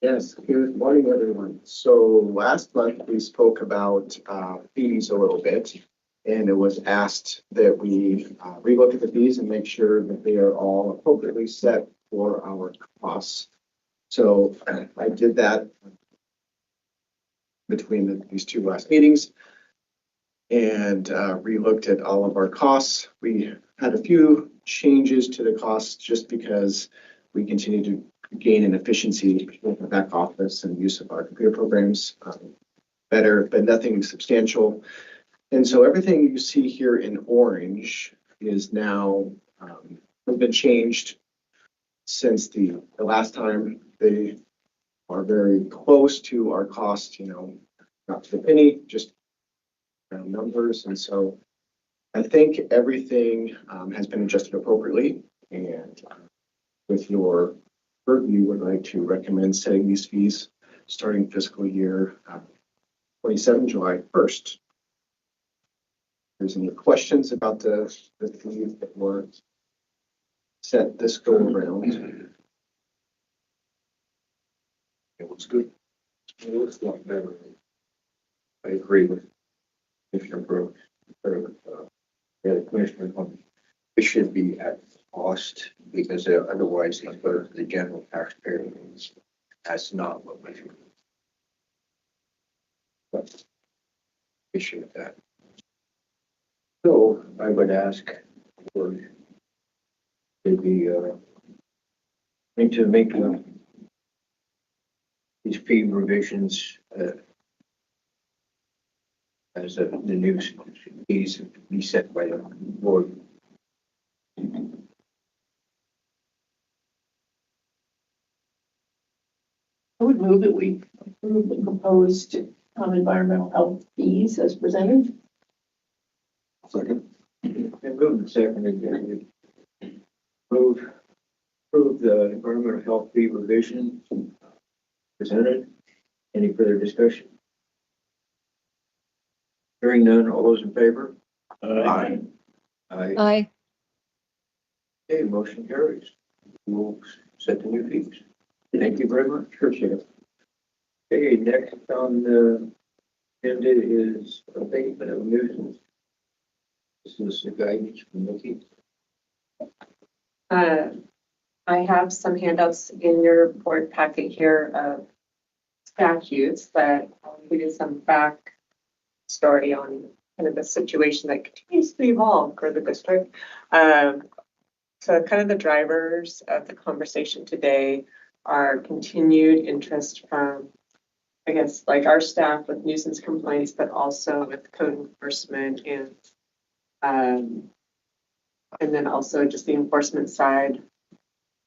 Yes, good morning, everyone. So last month we spoke about fees a little bit, and it was asked that we relook at the fees and make sure that they are all appropriately set for our costs. So I did that between these two last meetings and relooked at all of our costs. We had a few changes to the costs just because we continue to gain in efficiency with the back office and use of our computer programs better, but nothing substantial. And so everything you see here in orange is now has been changed since the last time. They are very close to our cost, you know, not to the penny, just round numbers. And so I think everything has been adjusted appropriately. And with your purview, would like to recommend setting these fees starting fiscal year 27, July 1st. There's any questions about the fees that were set this go around? It looks good. It looks a lot better. I agree with Commissioner Brooks. The Commissioner, it should be at cost because otherwise it's better for the general taxpayer. That's not what we do. But appreciate that. So I would ask for to make these fee revisions as the new fees be set by the board. I would move that we approve the proposed environmental health fees as presented. Second. And move the second. Approve the environmental health fee revision presented. Any further discussion? Hearing none, all those in favor? Aye. Aye. Aye. Okay, motion carries. We'll set the new fees. Thank you very much. Appreciate it. Okay, next on the agenda is abatement of nuisance. This is the guidance from Nikki. I have some handouts in your board packet here of statutes that included some back story on kind of the situation that continues to evolve for the district. So kind of the drivers of the conversation today are continued interest from, I guess, like our staff with nuisance complaints, but also with code enforcement and then also just the enforcement side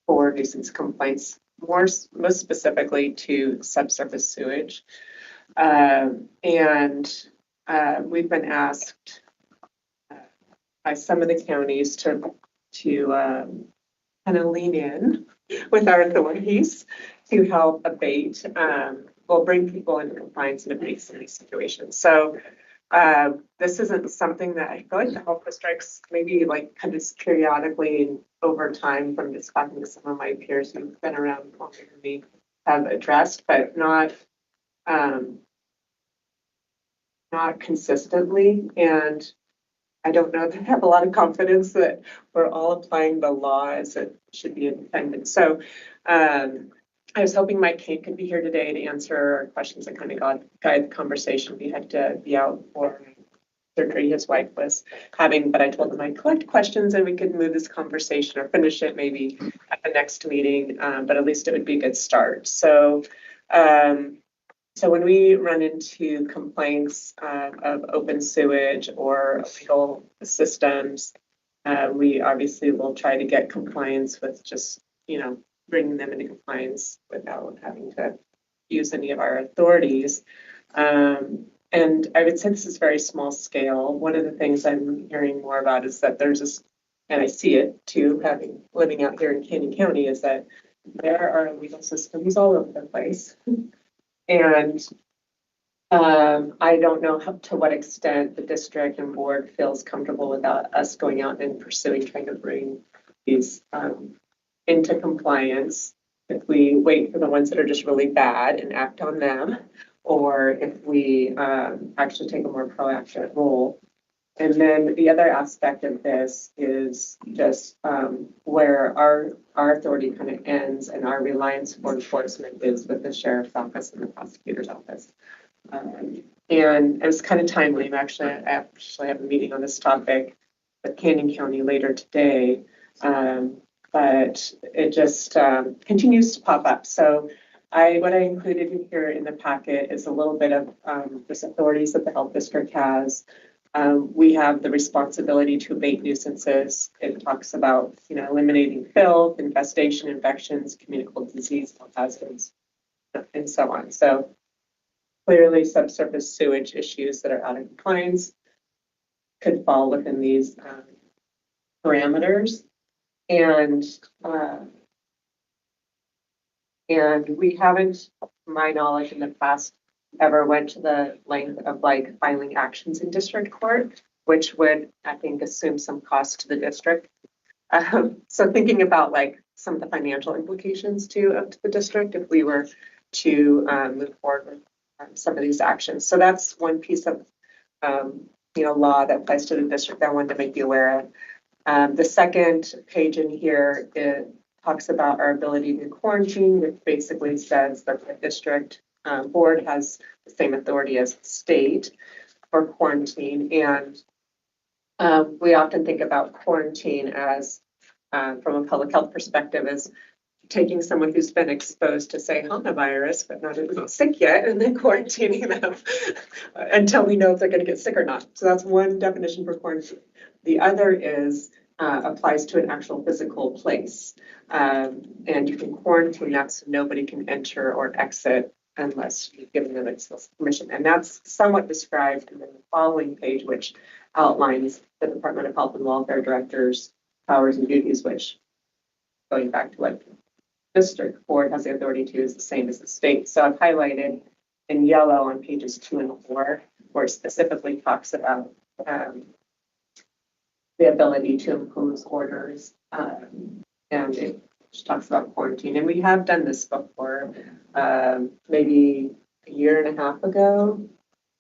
for nuisance complaints, most specifically to subsurface sewage. We've been asked by some of the counties to kind of lean in with our authorities to help abate, bring people into compliance and abate some of these situations. So this isn't something that I feel like the health districts maybe like kind of periodically over time from just talking to some of my peers who've been around longer than me have addressed, but not consistently. And I don't know that I have a lot of confidence that we're all applying the law as it should be intended. So I was hoping Mike Kane could be here today to answer questions that kind of guide the conversation. We had to be out for surgery his wife was having, but I told him I'd collect questions and we could move this conversation or finish it maybe at the next meeting, but at least it would be a good start. So when we run into complaints of open sewage or illegal systems, we obviously will try to get compliance with just, bringing them into compliance without having to use any of our authorities. And I would say this is very small scale. One of the things I'm hearing more about is that there's this, and I see it too, living out here in Canyon County, is that there are legal systems all over the place. And I don't know to what extent the district and board feels comfortable without us going out and pursuing, trying to bring these into compliance, if we wait for the ones that are just really bad and act on them, or if we actually take a more proactive role. And then the other aspect of this is just where our authority kind of ends and our reliance for enforcement is with the sheriff's office and the prosecutor's office. And it was kind of timely. I actually have a meeting on this topic with Canyon County later today. But it just continues to pop up. So what I included in here in the packet is a little bit of this authorities that the health district has. We have the responsibility to abate nuisances. It talks about, eliminating filth, infestation, infections, communicable disease, health hazards, and so on. So clearly subsurface sewage issues that are out of compliance could fall within these parameters. And we haven't, to my knowledge, in the past ever went to the length of like filing actions in district court, which would, I think, assume some cost to the district. So thinking about like some of the financial implications to the district if we were to move forward with some of these actions. So that's one piece of law that applies to the district that I wanted to make you aware of. The second page in here, it talks about our ability to quarantine, which basically says that the district board has the same authority as the state for quarantine. And we often think about quarantine as, from a public health perspective, as taking someone who's been exposed to, say, coronavirus, but not sick yet, and then quarantining them until we know if they're going to get sick or not. So that's one definition for quarantine. The other is applies to an actual physical place. And you can quarantine that so nobody can enter or exit unless you've given them explicit permission. And that's somewhat described in the following page, which outlines the Department of Health and Welfare Director's powers and duties, which, going back to what district board has the authority to, is the same as the state. So I've highlighted in yellow on pages 2 and 4, where it specifically talks about the ability to impose orders, and it talks about quarantine. And we have done this before, maybe a year and a half ago.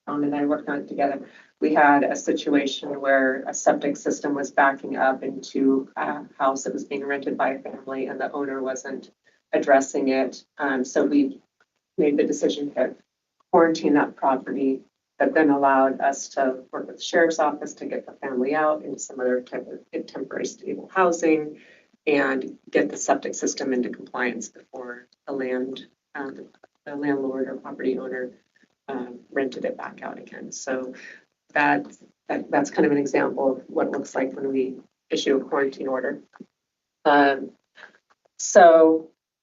Tom and I worked on it together. We had a situation where a septic system was backing up into a house that was being rented by a family, and the owner wasn't addressing it. So we made the decision to quarantine that property. That then allowed us to work with the sheriff's office to get the family out into some other type of temporary stable housing and get the septic system into compliance before the landlord or property owner rented it back out again. So that's kind of an example of what it looks like when we issue a quarantine order. But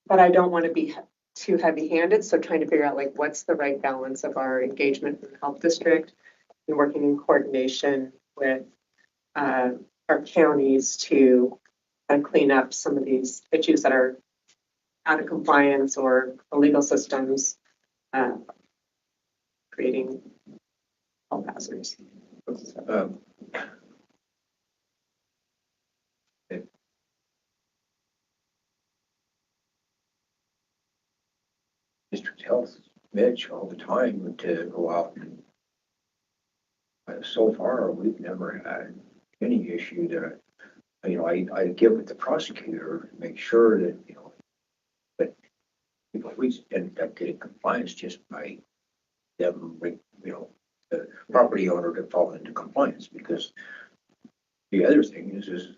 I don't want to be too heavy-handed, so trying to figure out like what's the right balance of our engagement with the health district and working in coordination with our counties to clean up some of these issues that are out of compliance or the legal systems creating health hazards. District health Mitch all the time to go out. So far, we've never had any issue that, I get with the prosecutor, make sure that, but if we end up getting compliance just by them, the property owner to fall into compliance, because the other thing is if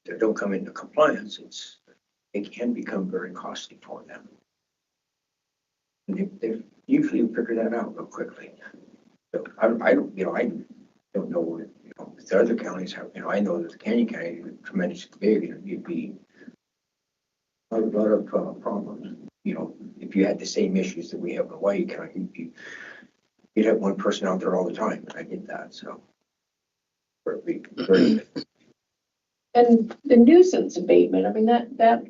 they don't come into compliance, it can become very costly for them. They usually figure that out real quickly. So I don't know what, if the other counties have, I know that the Canyon County is tremendously big, and you'd be a lot of problems. If you had the same issues that we have in Hawaii County, you'd have one person out there all the time, and I get that, so. And the nuisance abatement, I mean, that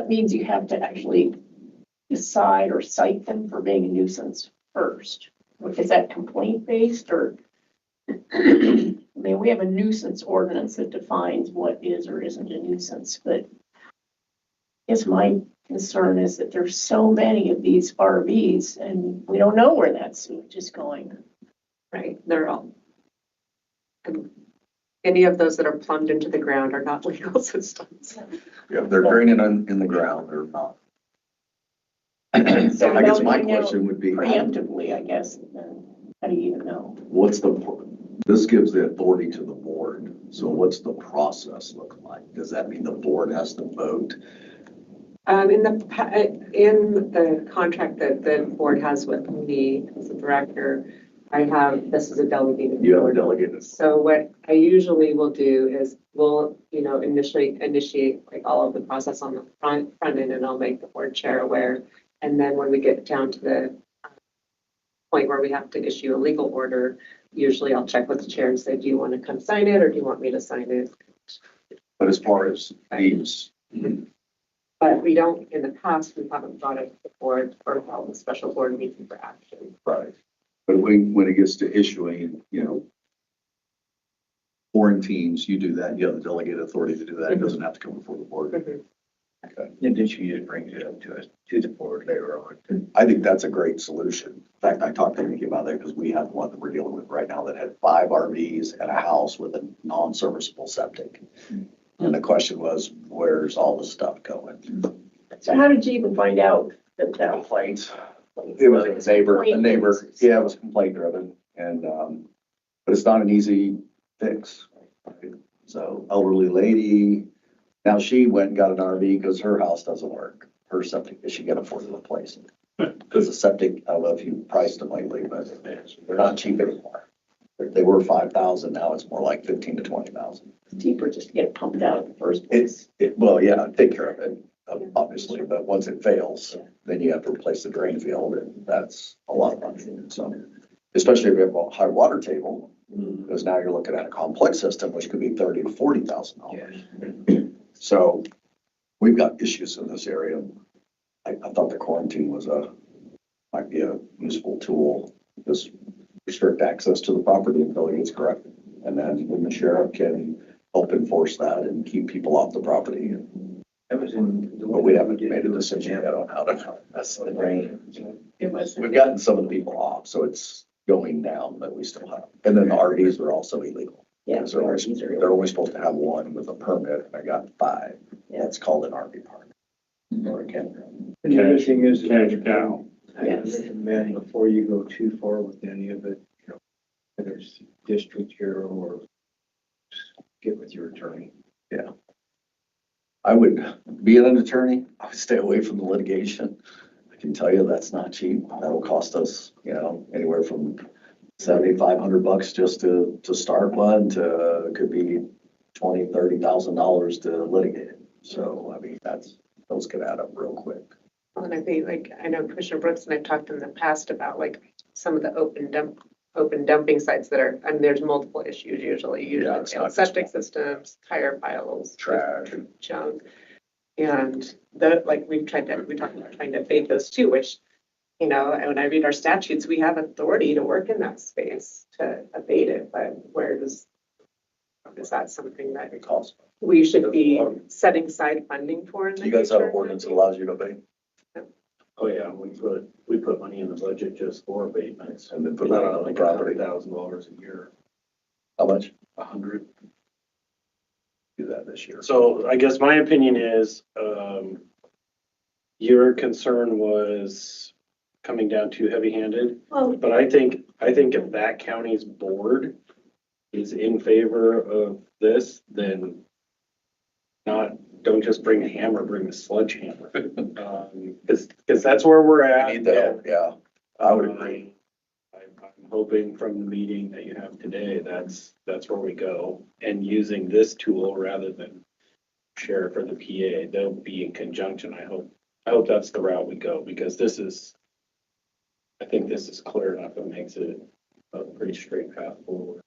means you have to actually decide or cite them for being a nuisance first. Is that complaint based, or I mean, mean, we have a nuisance ordinance that defines what is or isn't a nuisance, but I guess my concern is that there's so many of these RVs and we don't know where that sewage is going. Right, they're all. And any of those that are plumbed into the ground are not legal systems. Yeah, they're draining in the ground, they're not. So I guess without my going out question would be, preemptively, I guess, then how do you even know? what's this gives the authority to the board, so what's the process look like? Does that mean the board has to vote? In the contract that the board has with me as a director, this is a delegated. You have a board. delegated. So what I usually will do is we'll, initially initiate like all of the process on the front end, and I'll make the board chair aware. And then when we get down to the point where we have to issue a legal order, usually I'll check with the chair and say, do you want to come sign it or do you want me to sign it? But as far as these, But we don't, in the past, we haven't brought it to the board or held a special board meeting for action. right, but when it gets to issuing, quarantines, you do that, you have the delegated authority to do that, it doesn't have to come before the board. Mhm. Okay. And then she just brings it up to us, to the board later on. I think that's a great solution. In fact, I talked to Nikki about that because we have one that we're dealing with right now that had 5 RVs and a house with a non-serviceable septic. And the question was, where's all the stuff going? So how did you even find out that that? Complaints. It was a neighbor, yeah, it was complaint driven and, but it's not an easy fix. So elderly lady, now she went and got an RV because her house doesn't work. Her septic, she can afford to replace it. Because the septic, I don't know if you priced them lately, but they're not cheap anymore. They were 5,000, now it's more like 15 to 20,000. It's cheaper just to get it pumped out in the first place. Well, yeah, take care of it, obviously, but once it fails, then you have to replace the drain field, and that's a lot of money. So, especially if you have a high water table, because now you're looking at a complex system, which could be $30,000 to $40,000. So, we've got issues in this area. I thought the quarantine might be a useful tool, just restrict access to the property until it gets corrected. And then the sheriff can help enforce that and keep people off the property. That was in. But we haven't made a decision yet on how to, that's the drain. It was. We've gotten some of the people off, so it's going down, but we still have. And then the RVs are also illegal. Yeah. Because they're only supposed to have one with a permit, and I got 5. That's called an RV park. Or a campground. And the other thing is. Cash cow. I recommend before you go too far with any of it, whether it's district here or get with your attorney. Yeah. I would be an attorney. I would stay away from the litigation. I can tell you that's not cheap. That'll cost us, anywhere from $7,500 just to start one to it could be $20,000, $30,000 to litigate it. So, I mean, those could add up real quick. And I think, I know Commissioner Brooks and I've talked in the past about some of the open dumping sites that are, and there's multiple issues usually. Yeah, it's not septic systems, tire piles, Trash. junk. And we talked about trying to abate those too, which, and when I read our statutes, we have authority to work in that space to abate it, but is that something that It costs. we should be setting aside funding for? You guys have an ordinance that allows you to abate? Oh, yeah, we put money in the budget just for abatements. And then put that on the property. $100,000 a year, How much? 100. Do that this year. So I guess my opinion is, your concern was coming down too heavy-handed. Well, But I think if that county's board is in favor of this, then don't just bring a hammer, bring a sledgehammer. Because that's where we're We at. need that, yeah. I would agree. I'm hoping from the meeting that you have today, that's where we go. And using this tool rather than sheriff or the PA, they'll be in conjunction. I hope that's the route we go, because I think this is clear enough. It makes it a pretty straight path forward.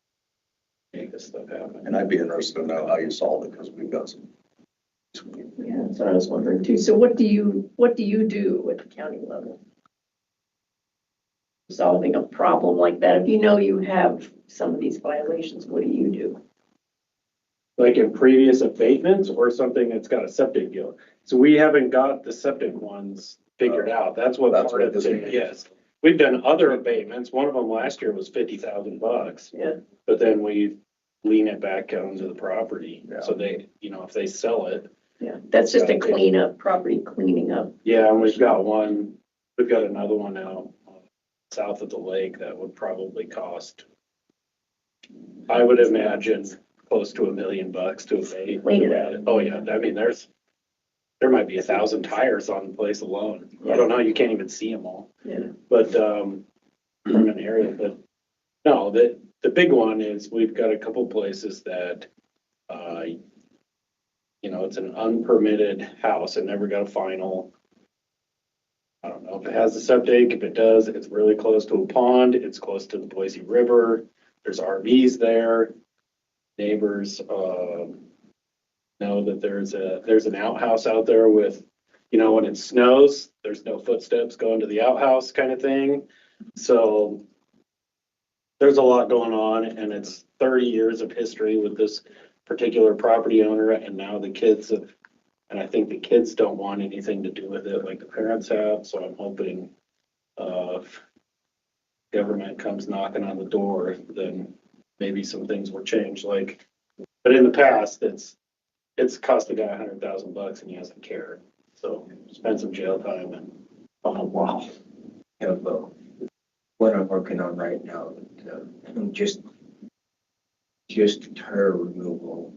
Make this stuff happen. And I'd be interested to know how you solve it, because we've got some. yeah, that's what I was wondering too. So what do you do at the county level? solving a problem like that? If you know you have some of these violations, what do you do? Like in previous abatements or something that's got a septic deal. So we haven't got the septic ones figured out. That's what That's part what of this it is. is. We've done other abatements. One of them last year was $50,000. Yeah. But then we lean it back onto the property. Yeah. So they, you know, if they sell it. Yeah, that's just a cleanup, property cleaning up. Yeah, and we've got another one out south of the lake that would probably cost, I would imagine, close to $1 million to abate. Clean it out. Oh, yeah, I mean, there might be 1,000 tires on the place alone. I don't know, you can't even see them all. Yeah. But, from an area, but, no, the big one is we've got a couple places that, you know, it's an unpermitted house. It never got a final. I don't know if it has a septic. If it does, it's really close to a pond. It's close to the Boise River. There's RVs there. Neighbors, know that there's an outhouse out there with, you know, when it snows, there's no footsteps going to the outhouse kind of thing. So there's a lot going on, and it's 30 years of history with this particular property owner, and now the kids have, and I think the kids don't want anything to do with it like the parents have, so I'm hoping if government comes knocking on the door, then maybe some things will change, like, but in the past, it's cost the guy $100,000 and he hasn't cared, so spend some jail time and, oh, wow. Yeah, but what I'm working on right now, just tire removal,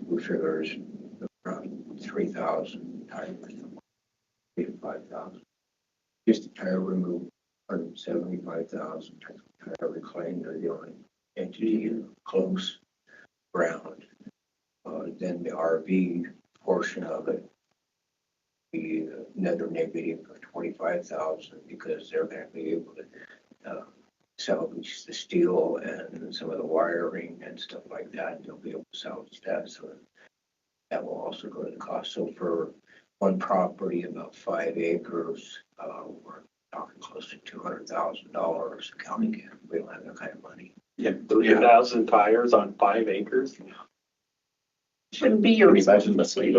we figures around 3,000 tires, 3,000 to 5,000. Just tire removal, 175,000. Tire reclaim, they're the only entity close ground. Then the RV portion of it, be another negative of 25,000 because they're going to be able to salvage the steel and some of the wiring and stuff like that. They'll be able to salvage that, so that will also go to the cost. So for one property, about 5 acres, we're talking close to $200,000 accounting. We don't have that kind of money. Yeah, 3,000 tires on 5 acres. Shouldn't be your responsibility.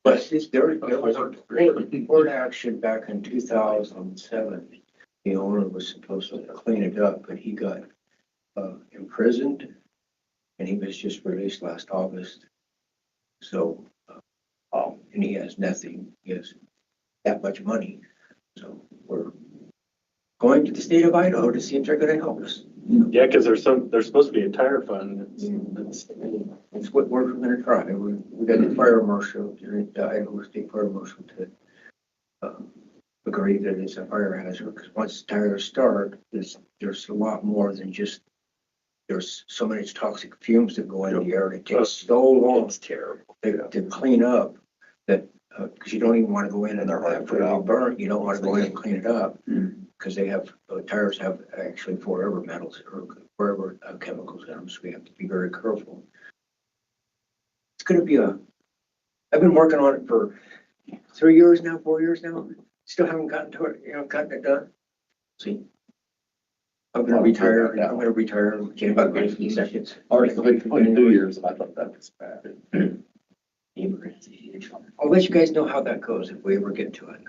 But there was a court action back in 2007. The owner was supposed to clean it up, but he got imprisoned, and he was just released last August. So, and he has nothing. He has that much money. So we're going to the state of Idaho to see if they're going to help us. Yeah, because there's supposed to be a tire fund. It's what we're going to try. We got the fire marshal, the Idaho State Fire Marshal, to agree that it's a fire hazard. Because once tires start, there's a lot more than just, there's so many toxic fumes that go in the air. It takes so long. It's terrible. To clean up that, because you don't even want to go in and after they burn, you don't want to go in and clean it up. Because they have, tires have actually forever metals or forever chemicals in them, so we have to be very careful. It's going to be I've been working on it for 3 years now, 4 years now. Still haven't gotten to it, gotten it done. See, I'm going to retire. I'm going to retire in about a few seconds. All right, 22 years, I thought that was bad. I'll let you guys know how that goes if we ever get to it.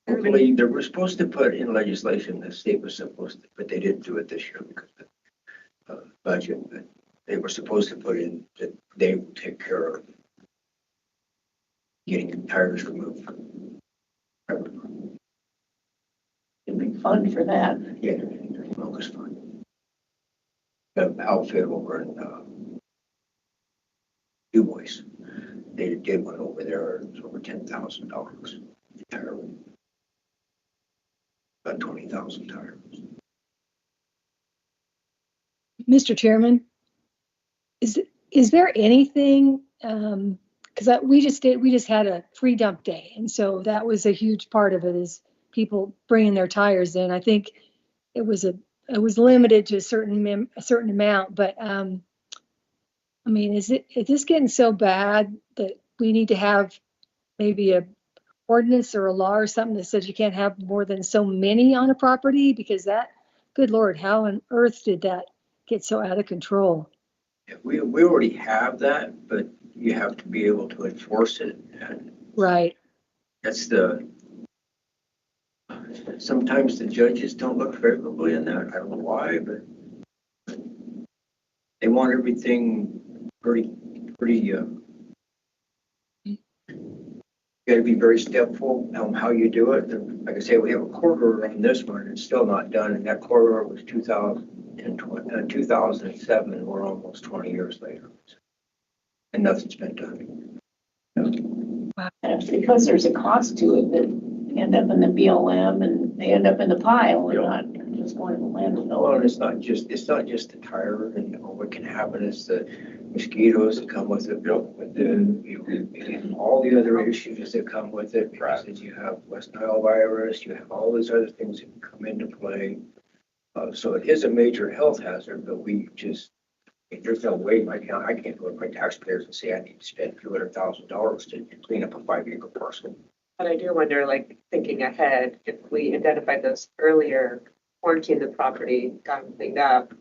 Hopefully, they were supposed to put in legislation, the state was supposed to, but they didn't do it this year because of the budget. But they were supposed to put in that they will take care of getting tires removed. It'd be fun for that. Yeah, it was fun. The outfit over in Du Bois, they did one over there. It was over $10,000. Tire, about 20,000 tires. Mr. Chairman, is there anything, because we just had a free dump day, and so that was a huge part of it, is people bringing their tires in. I think it was limited to a certain amount, but I mean, is this getting so bad that we need to have maybe a ordinance or a law or something that says you can't have more than so many on a property? Because that, good Lord, how on earth did that get so out of control? We already have that, but you have to be able to enforce it. And Right. that's sometimes the judges don't look favorably in that. I don't know why, but they want everything pretty, you got to be very stepful on how you do it. And like I say, we have a court order on this one. It's still not done. And that court order was 2007. And we're almost 20 years later. And nothing's been done. And it's because there's a cost to it that end up in the BLM and they end up in the pile and not just going to the landfill. Well, and it's not just the tire, and what can happen is the mosquitoes that come with it, and all the other issues that come with it, because you have West Nile virus, you have all these other things that come into play. So it is a major health hazard, but there's no way I can't go to my taxpayers and say I need to spend $200,000 to clean up a 5-acre parcel. But I do wonder, like, thinking ahead, if we identified those earlier, quarantine the property, got them cleaned up.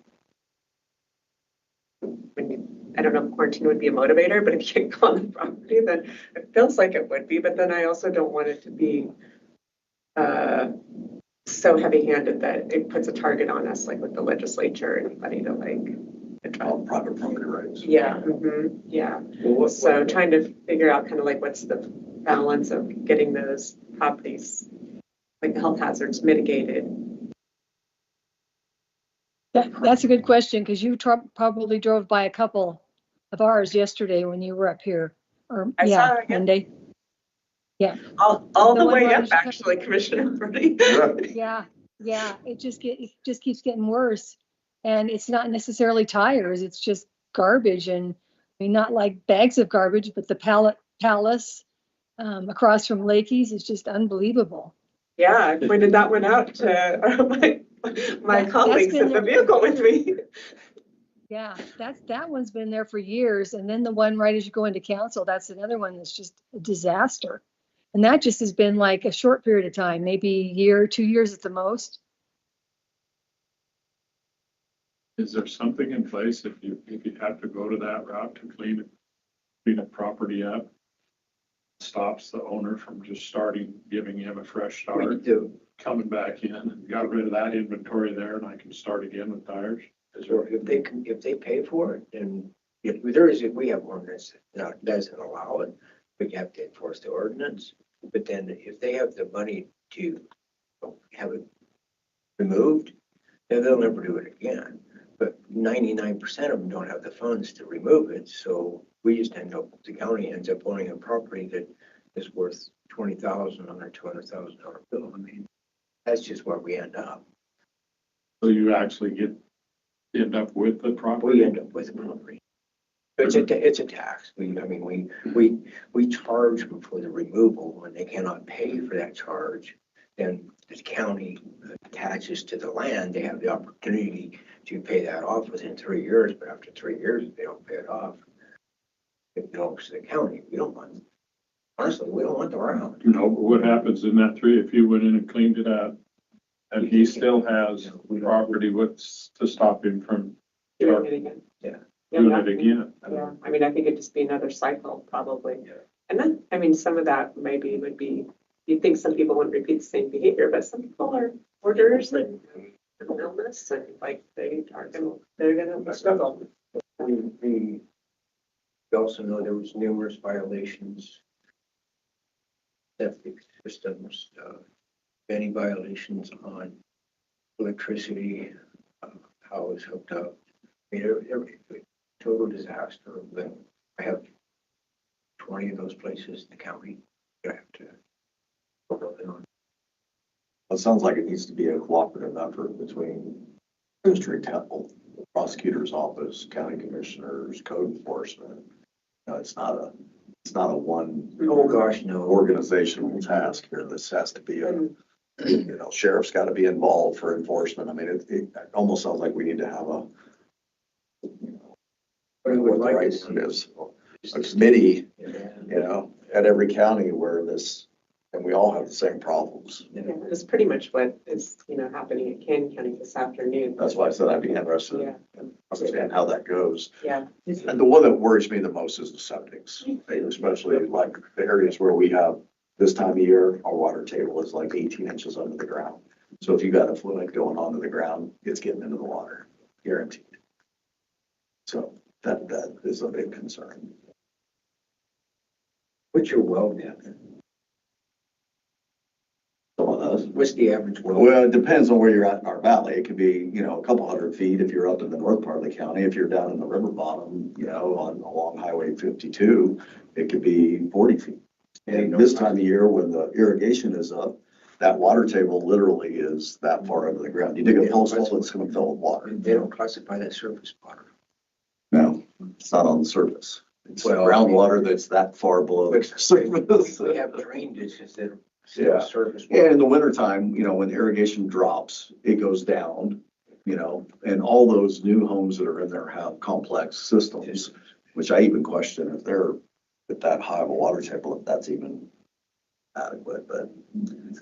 I don't know if quarantine would be a motivator, but if you can go on the property, then it feels like it would be. But then I also don't want it to be so heavy-handed that it puts a target on us, like with the legislature, anybody to like. Private property rights. Yeah, yeah. Well, So trying to figure out kind of like what's the balance of getting those properties, like the health hazards, mitigated. That's a good question, because you probably drove by a couple of ours yesterday when you were up here. Or I yeah, saw it, yeah. Monday. Yeah. All the one way right up, as you come- actually, Commissioner Brody. Yeah, it just keeps getting worse. And it's not necessarily tires, it's just garbage. And I mean, not like bags of garbage, but the palace across from Lakey's is just unbelievable. Yeah, I pointed that one out to my colleagues in the vehicle with me. Yeah, that one's been there for years. And then the one right as you go into council, that's another one that's just a disaster. And that just has been like a short period of time, maybe a year, 2 years at the most. Is there something in place if you have to go to that route to clean a property up? Stops the owner from just giving him a fresh start, coming back in and got rid of that inventory there, and I can start again with tires. Or if they pay for it, and if we have ordinance that doesn't allow it, we have to enforce the ordinance. But then if they have the money to have it removed, then they'll never do it again. But 99% of them don't have the funds to remove it, so the county ends up owning a property that is worth $20,000 on a $200,000 bill. I mean, that's just where we end up. So you actually end up with the property? We end up with the property. It's a tax. We charge them for the removal. When they cannot pay for that charge, then the county attaches to the land. They have the opportunity to pay that off within 3 years, but after 3 years, if they don't pay it off, it belongs to the county. Honestly, we don't want them around. No, but what happens in that 3 if you went in and cleaned it up and he still has property, what's to stop him from Doing it again. doing it again? Yeah, I mean, I think it'd just be another cycle probably. And then, I mean, some of that maybe would be, you'd think some people wouldn't repeat the same behavior, but some people are hoarders and have an illness and like they're gonna struggle. We also know there was numerous violations, septic systems, many violations on electricity, how it's hooked up. I mean, every total disaster. But I have 20 of those places in the county that I have to work on. It sounds like it needs to be a cooperative effort between district health, the prosecutor's office, county commissioners, code enforcement. It's not a one. Oh gosh, no. Organizational task here. This has to be sheriff's got to be involved for enforcement. I mean, it almost sounds like we need to have a committee, at every county where this And we all have the same problems. Yeah, it's pretty much what is, happening in Canyon County this afternoon. That's why I said I'd be interested Yeah. in understanding how that goes. Yeah. And the one that worries me the most is the septics, especially like the areas where we have this time of year, our water table is like 18 inches under the ground. So if you got a fluid going onto the ground, it's getting into the water, guaranteed. So that is a big concern. What's your well depth? Some of those. What's the average well? Well, it depends on where you're at in our valley. It could be, a couple 100 feet if you're up in the north part of the county. If you're down in the river bottom, along Highway 52, it could be 40 feet. And this time of year, when the irrigation is up, that water table literally is that far under the ground. You dig a post hole, it's gonna fill with water. They don't classify that surface water. No, it's not on the surface. It's Well, groundwater that's that far below the surface. We have drain ditches that Yeah. are surface Yeah, water. in the wintertime, when the irrigation drops, it goes down, and all those new homes that are in there have complex systems, which I even question if they're at that high of a water table, if that's even adequate, but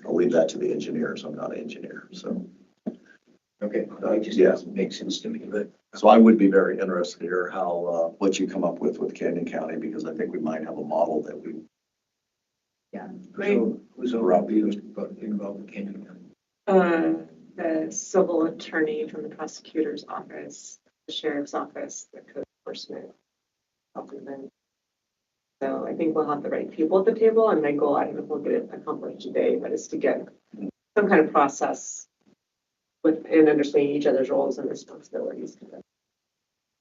I'll leave that to the engineers. I'm not an engineer, so. Okay, no, it just Yeah. doesn't make sense to me, but So I would be very interested to hear how, what you come up with Canyon County, because I think we might have a model that we. who's around you involved in Canyon County? The civil attorney from the prosecutor's office, the sheriff's office, the code enforcement. Officer. So I think we'll have the right people at the table, and my goal, I don't know if we'll get it accomplished today, but is to get some kind of process with, and understanding each other's roles and responsibilities.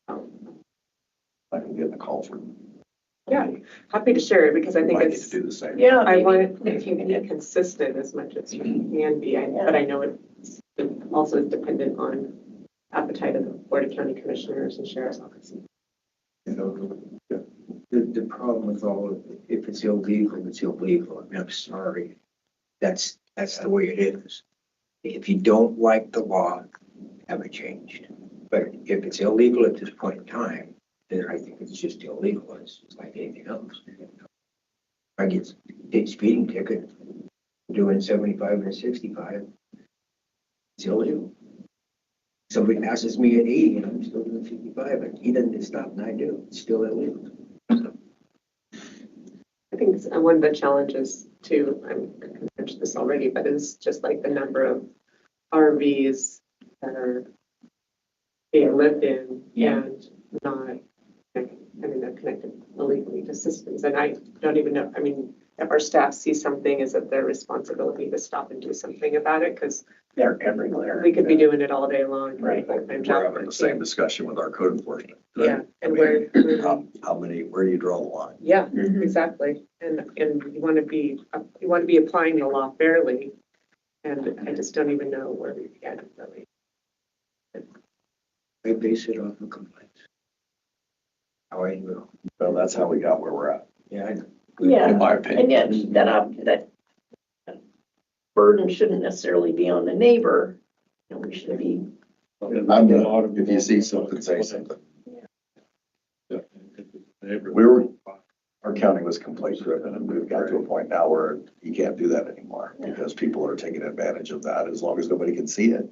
I can get a call from. Yeah, happy to share it because I think Might need it's, to do the same. Yeah. I maybe want it if you to can be get- consistent as much as you can be, but I know it's also dependent on appetite of the Board of County Commissioners and Sheriff's Office. The problem with all of it, if it's illegal, it's illegal. I mean, I'm sorry. That's the way it is. If you don't like the law, have it changed. But if it's illegal at this point in time, then I think it's just illegal. It's just like anything else. I get a speeding ticket doing 75 and 65. It's illegal. Somebody passes me at 80 and I'm still doing 55, and he doesn't stop and I do. It's still illegal. I think it's one of the challenges too, I mentioned this already, but it's just like the number of RVs that are being lived in and not, they're connected illegally to systems. And I don't even know, if our staff see something, is it their responsibility to stop and do something about it? Because They're everywhere. we could be doing it all day long. Right. Full-time job. We're having the same discussion with our code enforcement. Yeah, and where we're, where do you draw the line? yeah, Mhm. exactly. And you want to be applying the law fairly. And I just don't even know where we begin really. I base it off of complaints. How I will. Well, that's how we got where we're at, Yeah, I know. Yeah. in my opinion. And yet that burden shouldn't necessarily be on the neighbor. We should be, If you see something, say something. Our county was complaint driven, and we've got to a point now where you can't do that anymore because people are taking advantage of that. As long as nobody can see it,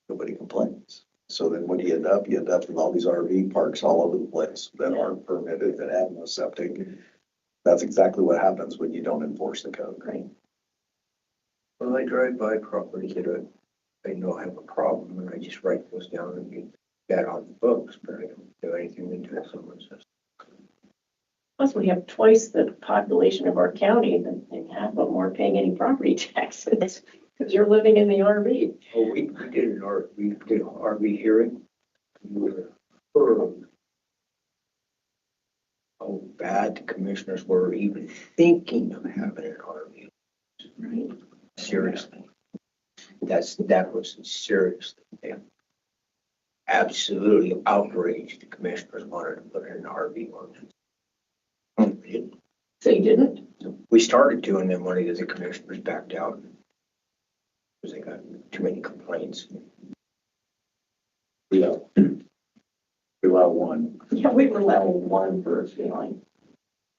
nobody complains. So then what do you end up? You end up with all these RV parks all over the place that aren't permitted, that have no septic. That's exactly what happens when you don't enforce the code. right. Well, I drive by properties that I know have a problem, and I just write those down and get that on the books, but I don't do anything until someone says. Plus, we have twice the population of our county, and half of them aren't paying any property taxes because you're living in the RV. Oh, we did an RV hearing. We were heard how bad the commissioners were even thinking of having an RV. Right. Seriously. That was serious. They absolutely outraged the commissioners wanted to put in an RV ordinance. We didn't. So you didn't? We started doing them when the commissioners backed out. Because they got too many complaints. We allow one. Yeah, we were level 1 for a feeling.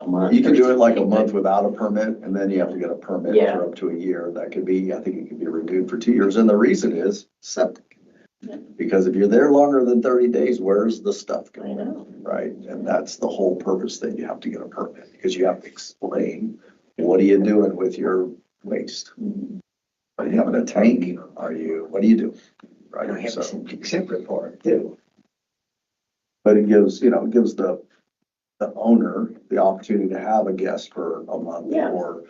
a month. You can or do it like a something, month without a permit, and then you have to get a permit Yeah. for up to a year. That could be, I think it could be renewed for 2 years. And the reason is septic. Yeah. Because if you're there longer than 30 days, where's the stuff I going? know. Right? And that's the whole purpose that you have to get a permit, because you have to explain, what are you doing with your waste? Are you having a tank? What are you doing? I Right? have So, a septic separate for it too. but it gives, it gives the owner the opportunity to have a guest for a month Yeah. or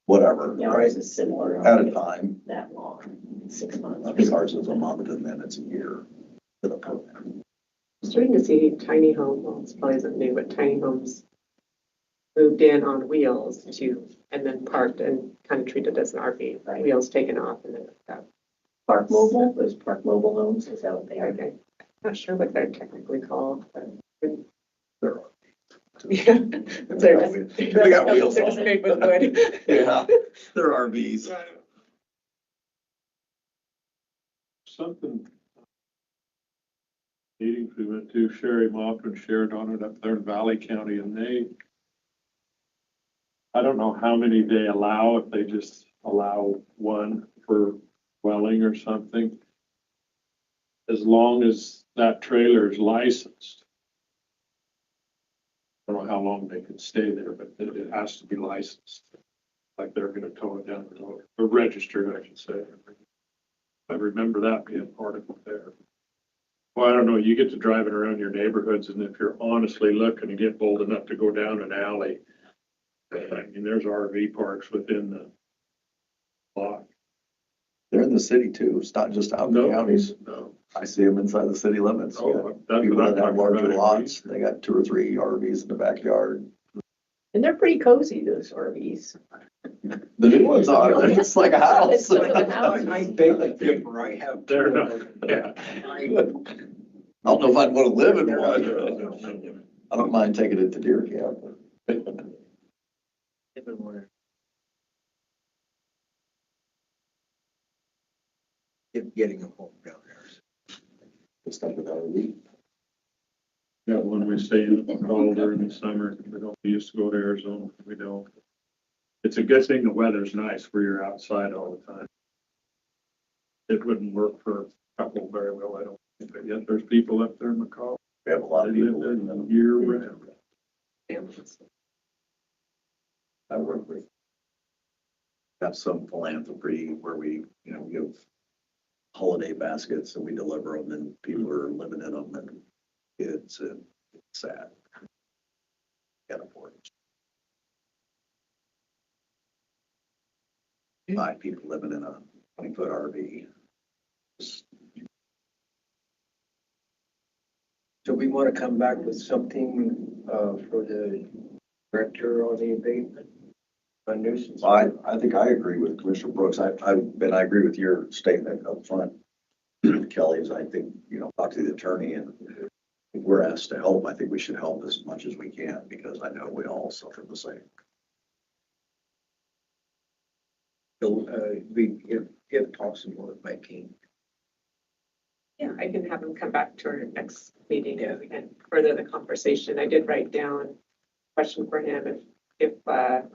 whatever, Yeah, right? ours is similar. At a time. That long, 6 months. I think ours is a month and then it's a year for the permit. I'm starting to see tiny home, well, it's probably isn't new, but tiny homes moved in on wheels and then parked and kind of treated as an RV, Right. wheels taken off and then that. Park mobile, those park mobile homes, is that what they are? I'm not sure what they're technically called, but. There are. Yeah. They got wheels They're on just them. made with wood. Yeah, they're RVs. Something. Meetings we went to, Sherry Moffman shared on it up there in Valley County, and I don't know how many they allow, if they just allow one per dwelling or something. As long as that trailer is licensed. I don't know how long they can stay there, but it has to be licensed. Like they're gonna tow it down the road, or registered, I should say. I remember that being part of it there. Well, I don't know, you get to driving around your neighborhoods, and if you're honestly looking and get bold enough to go down an alley, I mean, there's RV parks within the block. They're in the city too. It's not just out in the counties. No. I see them inside the city limits. You got That's people what I'm that have talking larger about. lots. They got 2 or 3 RVs in the backyard. And they're pretty cozy, those RVs. The new ones are, it's like a house. It's like a house. I beg the differ, I have. They're not, yeah. I don't know if I'd want to live in one. I don't mind taking it to deer camp. Getting a home down there. It's not with RV. Yeah, when we stay in Boulder in the summer, we used to go to Arizona, we don't. It's a good thing the weather's nice where you're outside all the time. It wouldn't work for a couple very well, I don't think, but yet there's people up there in McCall. We have a lot They of live people there in them. year round. I work with. Have some philanthropy where we, give holiday baskets and we deliver them and people are living in them and kids, and it's sad. Can't afford it. 5 people living in a 20-foot RV. So we want to come back with something for the director on the abatement on nuisance. Well, I think I agree with Commissioner Brooks. I agree with your statement up front, Kelly, is I think, talk to the attorney, and if we're asked to help, I think we should help as much as we can, because I know we all suffer the same. So, if possible, if I can. Yeah, I can have him come back to our next meeting and further the conversation. I did write down a question for him if for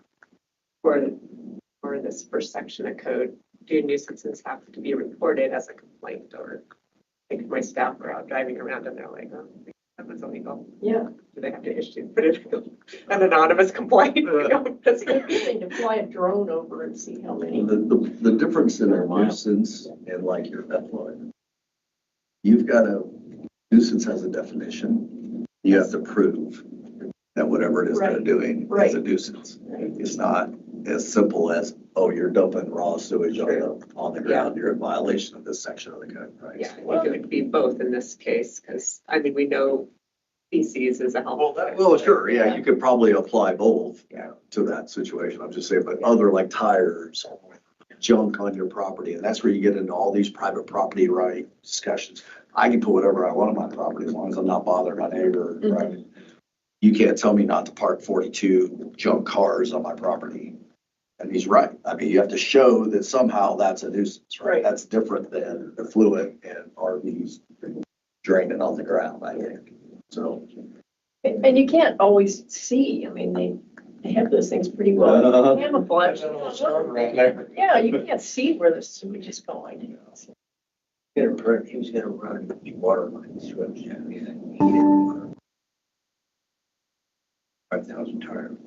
this first section of code, do nuisances have to be reported as a complaint, or like my staff are out driving around and they're like, oh, that was illegal. Yeah. Do they have to put it an anonymous complaint? That's They to fly a drone over and see how many. The difference in a nuisance and like your effluent, nuisance has a definition. You have to prove that whatever it is they're Right. doing is Right. a nuisance. Right. It's not as simple as, oh, you're dumping raw sewage on the ground, you're in violation of this section of the code, right? Yeah, I think it would be both in this case, because we know feces is a helpful. Well, sure, yeah, you could probably apply both to that situation. I'm just saying, but other like tires, junk on your property, and that's where you get into all these private property right discussions. I can put whatever I want on my property as long as I'm not bothering my neighbor, right? You can't tell me not to park 42 junk cars on my property. And he's right. You have to show that somehow that's a nuisance, right? Right. That's different than effluent and RVs draining on the ground, I think. So. And you can't always see, They have those things pretty well camouflaged. Right there. Yeah, you can't see where the sewage is going. He was gonna run water lines through everything. He didn't. 5,000 tire.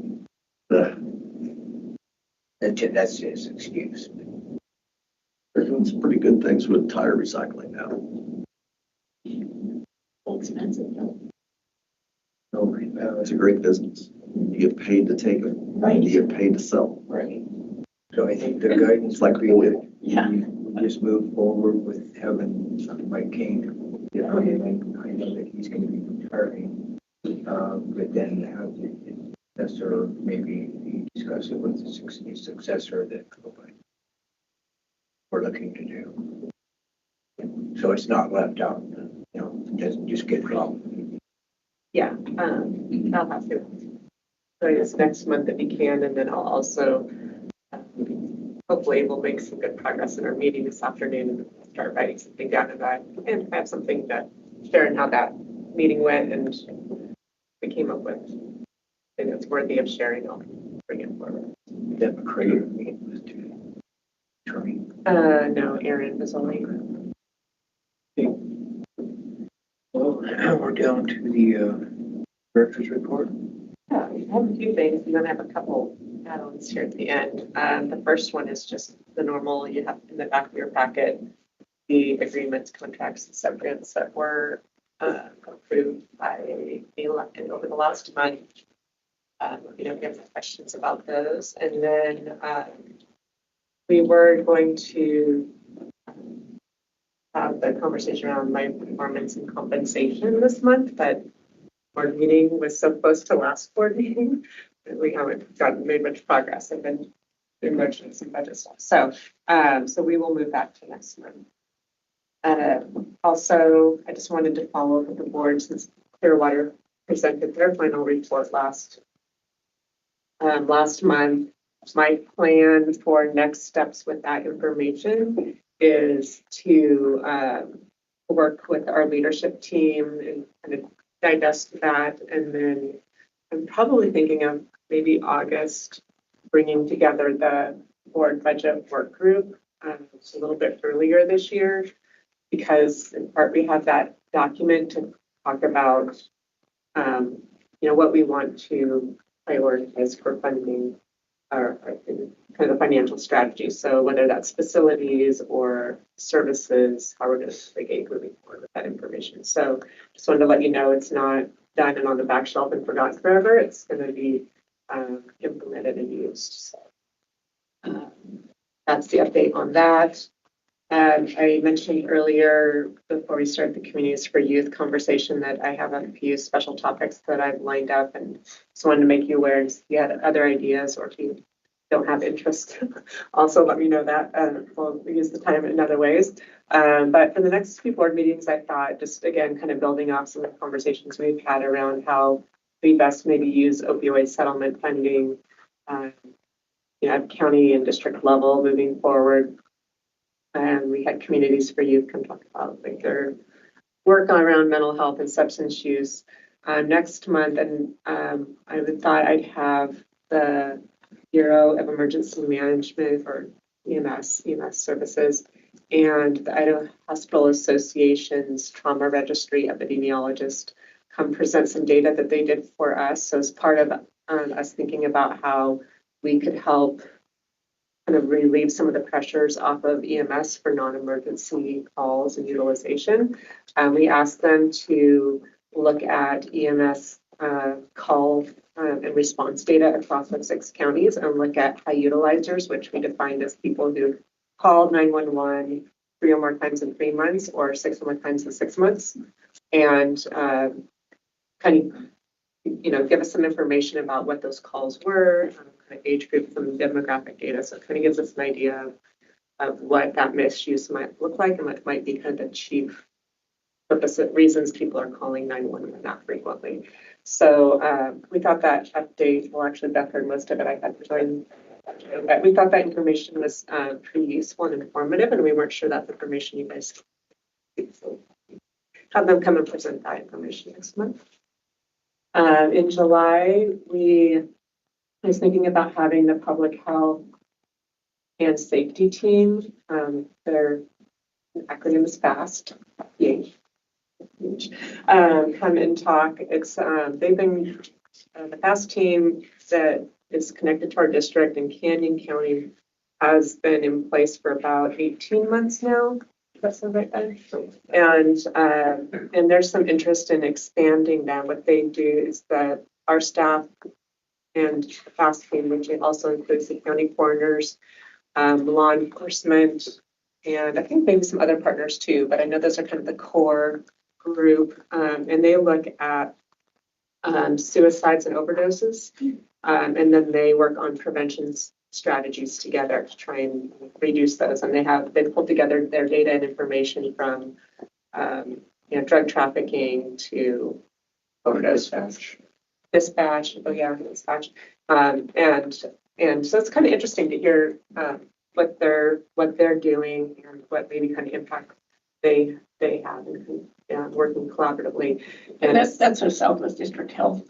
That's his excuse. They're doing some pretty good things with tire recycling now. Expensive, though. Oh, it's a great business. You get paid to take them, Right. you get paid to sell. Right. So I think the guidance It's like would be that Yeah. we just move forward with having something like Kane. You know, and I know that he's gonna be retiring, but then have the successor, maybe discuss it with the successor that we're looking to do. So it's not left out, you know, it doesn't just get dropped. Yeah, I'll have to join us next month if you can, and then I'll also hopefully we'll make some good progress in our meeting this afternoon and start writing something down and have something to share in how that meeting went and we came up with. I think it's worthy of sharing. I'll bring it forward. That McCray meeting was to train. No, Aaron was only. Well, now we're down to the director's report. Yeah, we have a few things. We're gonna have a couple add-ons here at the end. The first one is just the normal, you have in the back of your packet, the agreements, contracts, and subgrants that were approved by the elected over the last month. You know, if you have any questions about those. And then we were going to have the conversation around my performance and compensation this month, but board meeting was so close to last board meeting that we haven't made much progress. I've been doing much some budget stuff. So, so we will move that to next month. Also, I just wanted to follow up with the board since Clearwater presented their final report last month. My plan for next steps with that information is to work with our leadership team and kind of digest that. And then I'm probably thinking of maybe August, bringing together the board budget work group a little bit earlier this year, because in part we have that document to talk about, you know, what we want to prioritize for funding our kind of financial strategy. So whether that's facilities or services, how we're going to navigate moving forward with that information. So just wanted to let you know it's not done and on the back shelf and forgotten forever. It's going to be implemented and used. So that's the update on that. I mentioned earlier before we start the Communities for Youth conversation that I have a few special topics that I've lined up and just wanted to make you aware if you had other ideas or if you don't have interest, also let me know that. We'll use the time in other ways. But for the next few board meetings, I thought just again, kind of building off some of the conversations we've had around how we best maybe use opioid settlement funding, you know, at county and district level moving forward. And we had Communities for Youth come talk about like their work around mental health and substance use next month. And I thought I'd have the Bureau of Emergency Management or EMS services and the Idaho Hospital Association's trauma registry epidemiologist come present some data that they did for us. So as part of us thinking about how we could help kind of relieve some of the pressures off of EMS for non-emergency calls and utilization. We asked them to look at EMS call and response data across the 6 counties and look at high utilizers, which we defined as people who called 911 3 or more times in 3 months or 6 or more times in 6 months, and kind of, you know, give us some information about what those calls were, kind of age group, some demographic data. So it kind of gives us an idea of what that misuse might look like and what might be kind of the chief reasons people are calling 911 that frequently. So we thought that update, well, actually Beth heard most of it. I had to join, but we thought that information was pretty useful and informative, and we weren't sure that information you guys could. So have them come and present that information next month. In July, we I was thinking about having the public health and safety team, their acronym is FAST, PH, come and talk. It's, they've been, the FAST team that is connected to our district in Canyon County has been in place for about 18 months now. That's the right then. And there's some interest in expanding that. What they do is that our staff and the FAST team, which also includes the county coroners, law enforcement, and I think maybe some other partners too, but I know those are kind of the core group. And they look at suicides and overdoses. And then they work on prevention strategies together to try and reduce those. And they've pulled together their data and information from drug trafficking to overdose dispatch. Oh yeah, dispatch. And so it's kind of interesting to hear what they're doing and what maybe kind of impact they have and working collaboratively. And that's a Southwest District Health.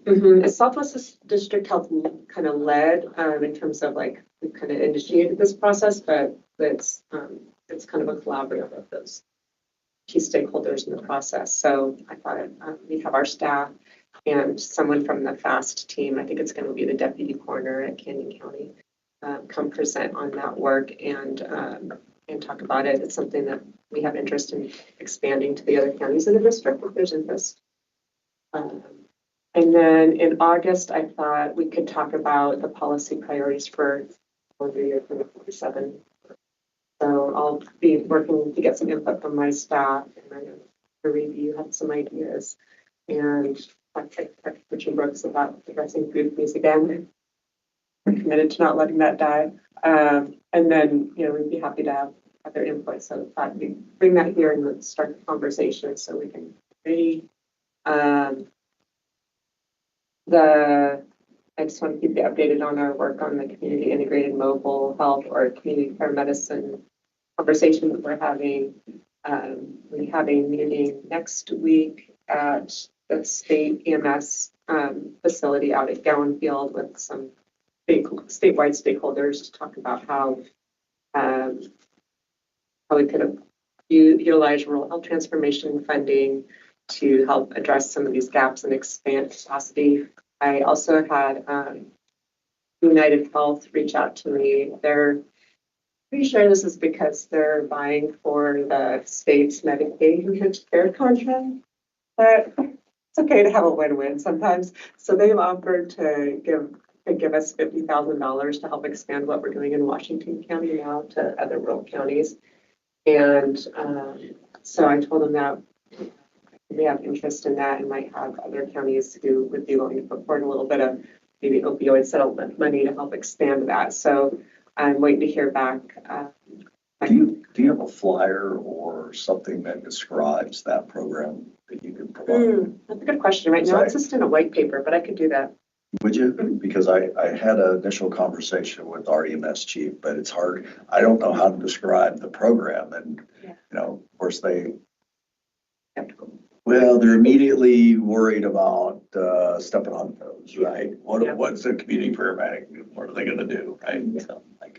Mm-hmm. Southwest District Health kind of led in terms of like we kind of initiated this process, but it's kind of a collaborative of those key stakeholders in the process. So I thought we have our staff and someone from the FAST team. I think it's going to be the deputy coroner at Canyon County come present on that work and talk about it. It's something that we have interest in expanding to the other counties in the district if there's interest. And then in August, I thought we could talk about the policy priorities for the year 2047. So I'll be working to get some input from my staff and I'm going to review, have some ideas. And I'll take Richard Brooks about addressing food fees again. We're committed to not letting that die. And then, we'd be happy to have other input. So we bring that here and let's start the conversation so we can read. I just want to keep you updated on our work on the community integrated mobile health or community care medicine conversation that we're having. We have a meeting next week at the state EMS facility out at Gowan Field with some statewide stakeholders to talk about how we could have utilized rural health transformation funding to help address some of these gaps and expand capacity. I also had United Health reach out to me. They're pretty sure this is because they're vying for the state's Medicaid managed care contract. But it's okay to have a win-win sometimes. So they've offered to give us $50,000 to help expand what we're doing in Washington County now to other rural counties. And so I told them that we have interest in that and might have other counties who would be willing to put forward a little bit of maybe opioid settlement money to help expand that. So I'm waiting to hear back. Do you have a flyer or something that describes that program that you can provide? That's a good question. Right now it's just in a white paper, but I could do that. Would you? Because I had an initial conversation with our EMS chief, but it's hard. I don't know how to describe the program. And, of course, they're immediately worried about stepping on toes, right? What's a community paramedic? What are they going to do, right?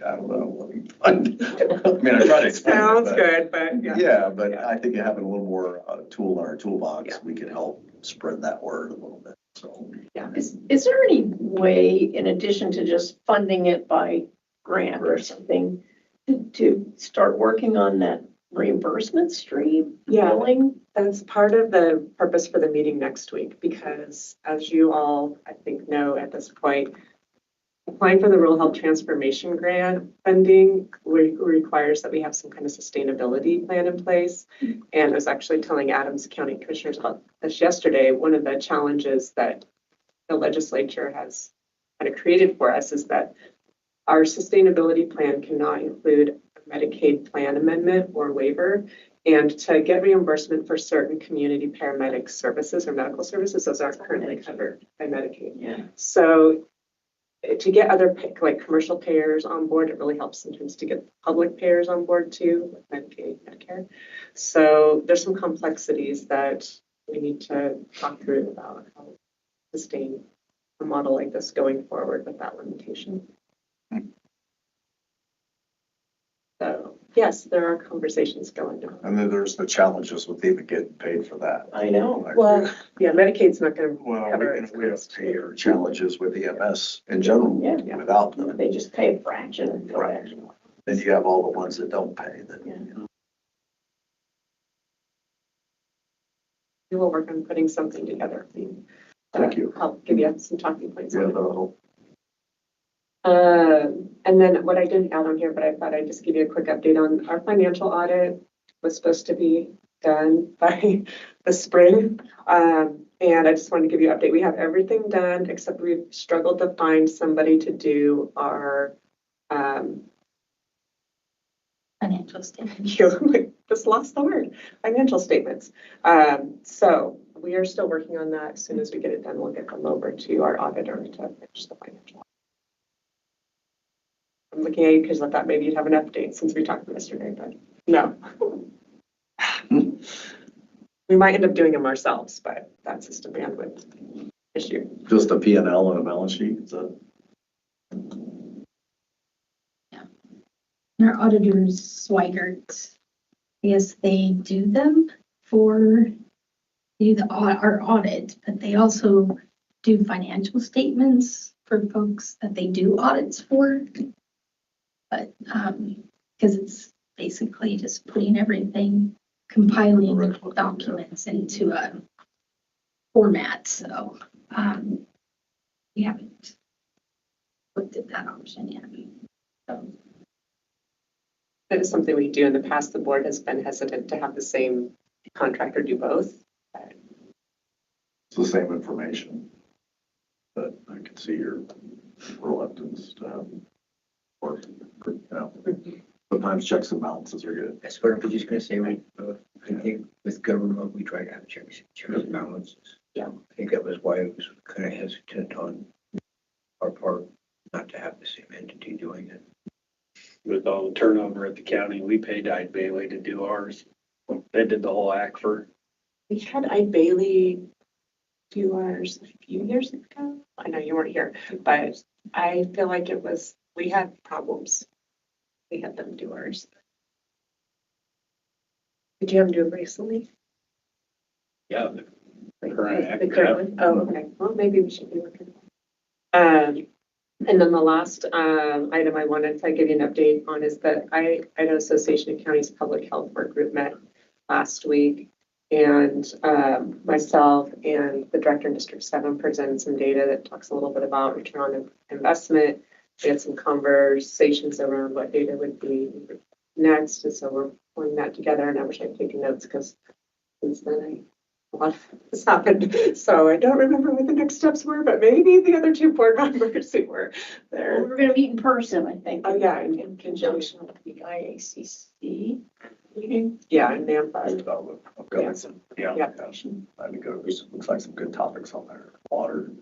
I don't know. I mean, I try to explain Sounds good, but I think having a little more tool in our toolbox, we can help spread that word a little bit. So is there any way, in addition to just funding it by grant or something, to start working on that reimbursement stream? Billing? That's part of the purpose for the meeting next week, because as you all, I think, know at this point, applying for the Rural Health Transformation Grant funding requires that we have some kind of sustainability plan in place. And I was actually telling Adams County Commissioners about this yesterday. One of the challenges that the legislature has kind of created for us is that our sustainability plan cannot include a Medicaid plan amendment or waiver. And to get reimbursement for certain community paramedic services or medical services, those aren't currently covered by Medicaid. So to get other like commercial payers on board, it really helps sometimes to get public payers on board too, with Medicaid, Medicare. So there's some complexities that we need to talk through about how to sustain a model like this going forward with that limitation. So yes, there are conversations going on. And then there's the challenges with even getting paid for that. I know. Like, Well, yeah, Medicaid's not going to Well, cover we it. have payer challenges with EMS in general, Yeah. without them. They just pay a fraction of the Right. actual. Then you have all the ones that don't pay that. Yeah. We will work on putting something together. Thank you. I'll give you some talking points. Yeah, on it. that'll And then what I didn't add on here, but I thought I'd just give you a quick update on our financial audit was supposed to be done by the spring. And I just wanted to give you an update. We have everything done except we've struggled to find somebody to do our Financial statements. just lost the word, financial statements. So we are still working on that. As soon as we get it done, we'll get them over to our auditor to finish the financial. I'm looking at you because I thought maybe you'd have an update since we talked yesterday, but no. We might end up doing them ourselves, but that's just a bandwidth issue. just a P&L and a balance sheet, is that? And our auditors, Swigert, yes, they do them for, they do our audit, but they also do financial statements for folks that they do audits for. But, because it's basically just putting everything, compiling the documents into a format, so, we haven't looked at that option yet. So, That is something we do. In the past, the board has been hesitant to have the same contractor do both. It's the same information. But I can see your reluctance to have, or, you know, sometimes checks and balances are good. That's what I was just gonna say, I think with government, we try to have checks and balances. Yeah. I think that was why I was kind of hesitant on our part, not to have the same entity doing it. With all the turnover at the county, we paid Ide Bailey to do ours. They did the whole act for. We had Ide Bailey do ours a few years ago. I know you weren't here, but I feel like we had problems. We had them do ours. Did you have them do it recently? Yeah. Current act, The current one? Oh, okay. Well, maybe we should be looking. And then the last item I wanted to give you an update on is that Idaho Association of Counties Public Health Work Group met last week. And myself and the director in District 7 presented some data that talks a little bit about return on investment. We had some conversations around what data would be next. And so we're pulling that together. And I wish I'd taken notes because since then a lot has happened. So I don't remember what the next steps were, but maybe the other two board members who were Well, there. we're gonna meet in person, I think. Oh, yeah, In conjunction with the IACC meeting. Yeah, and Nampa. I've got some, yeah, Yeah. I think it looks like some good topics on there. Water.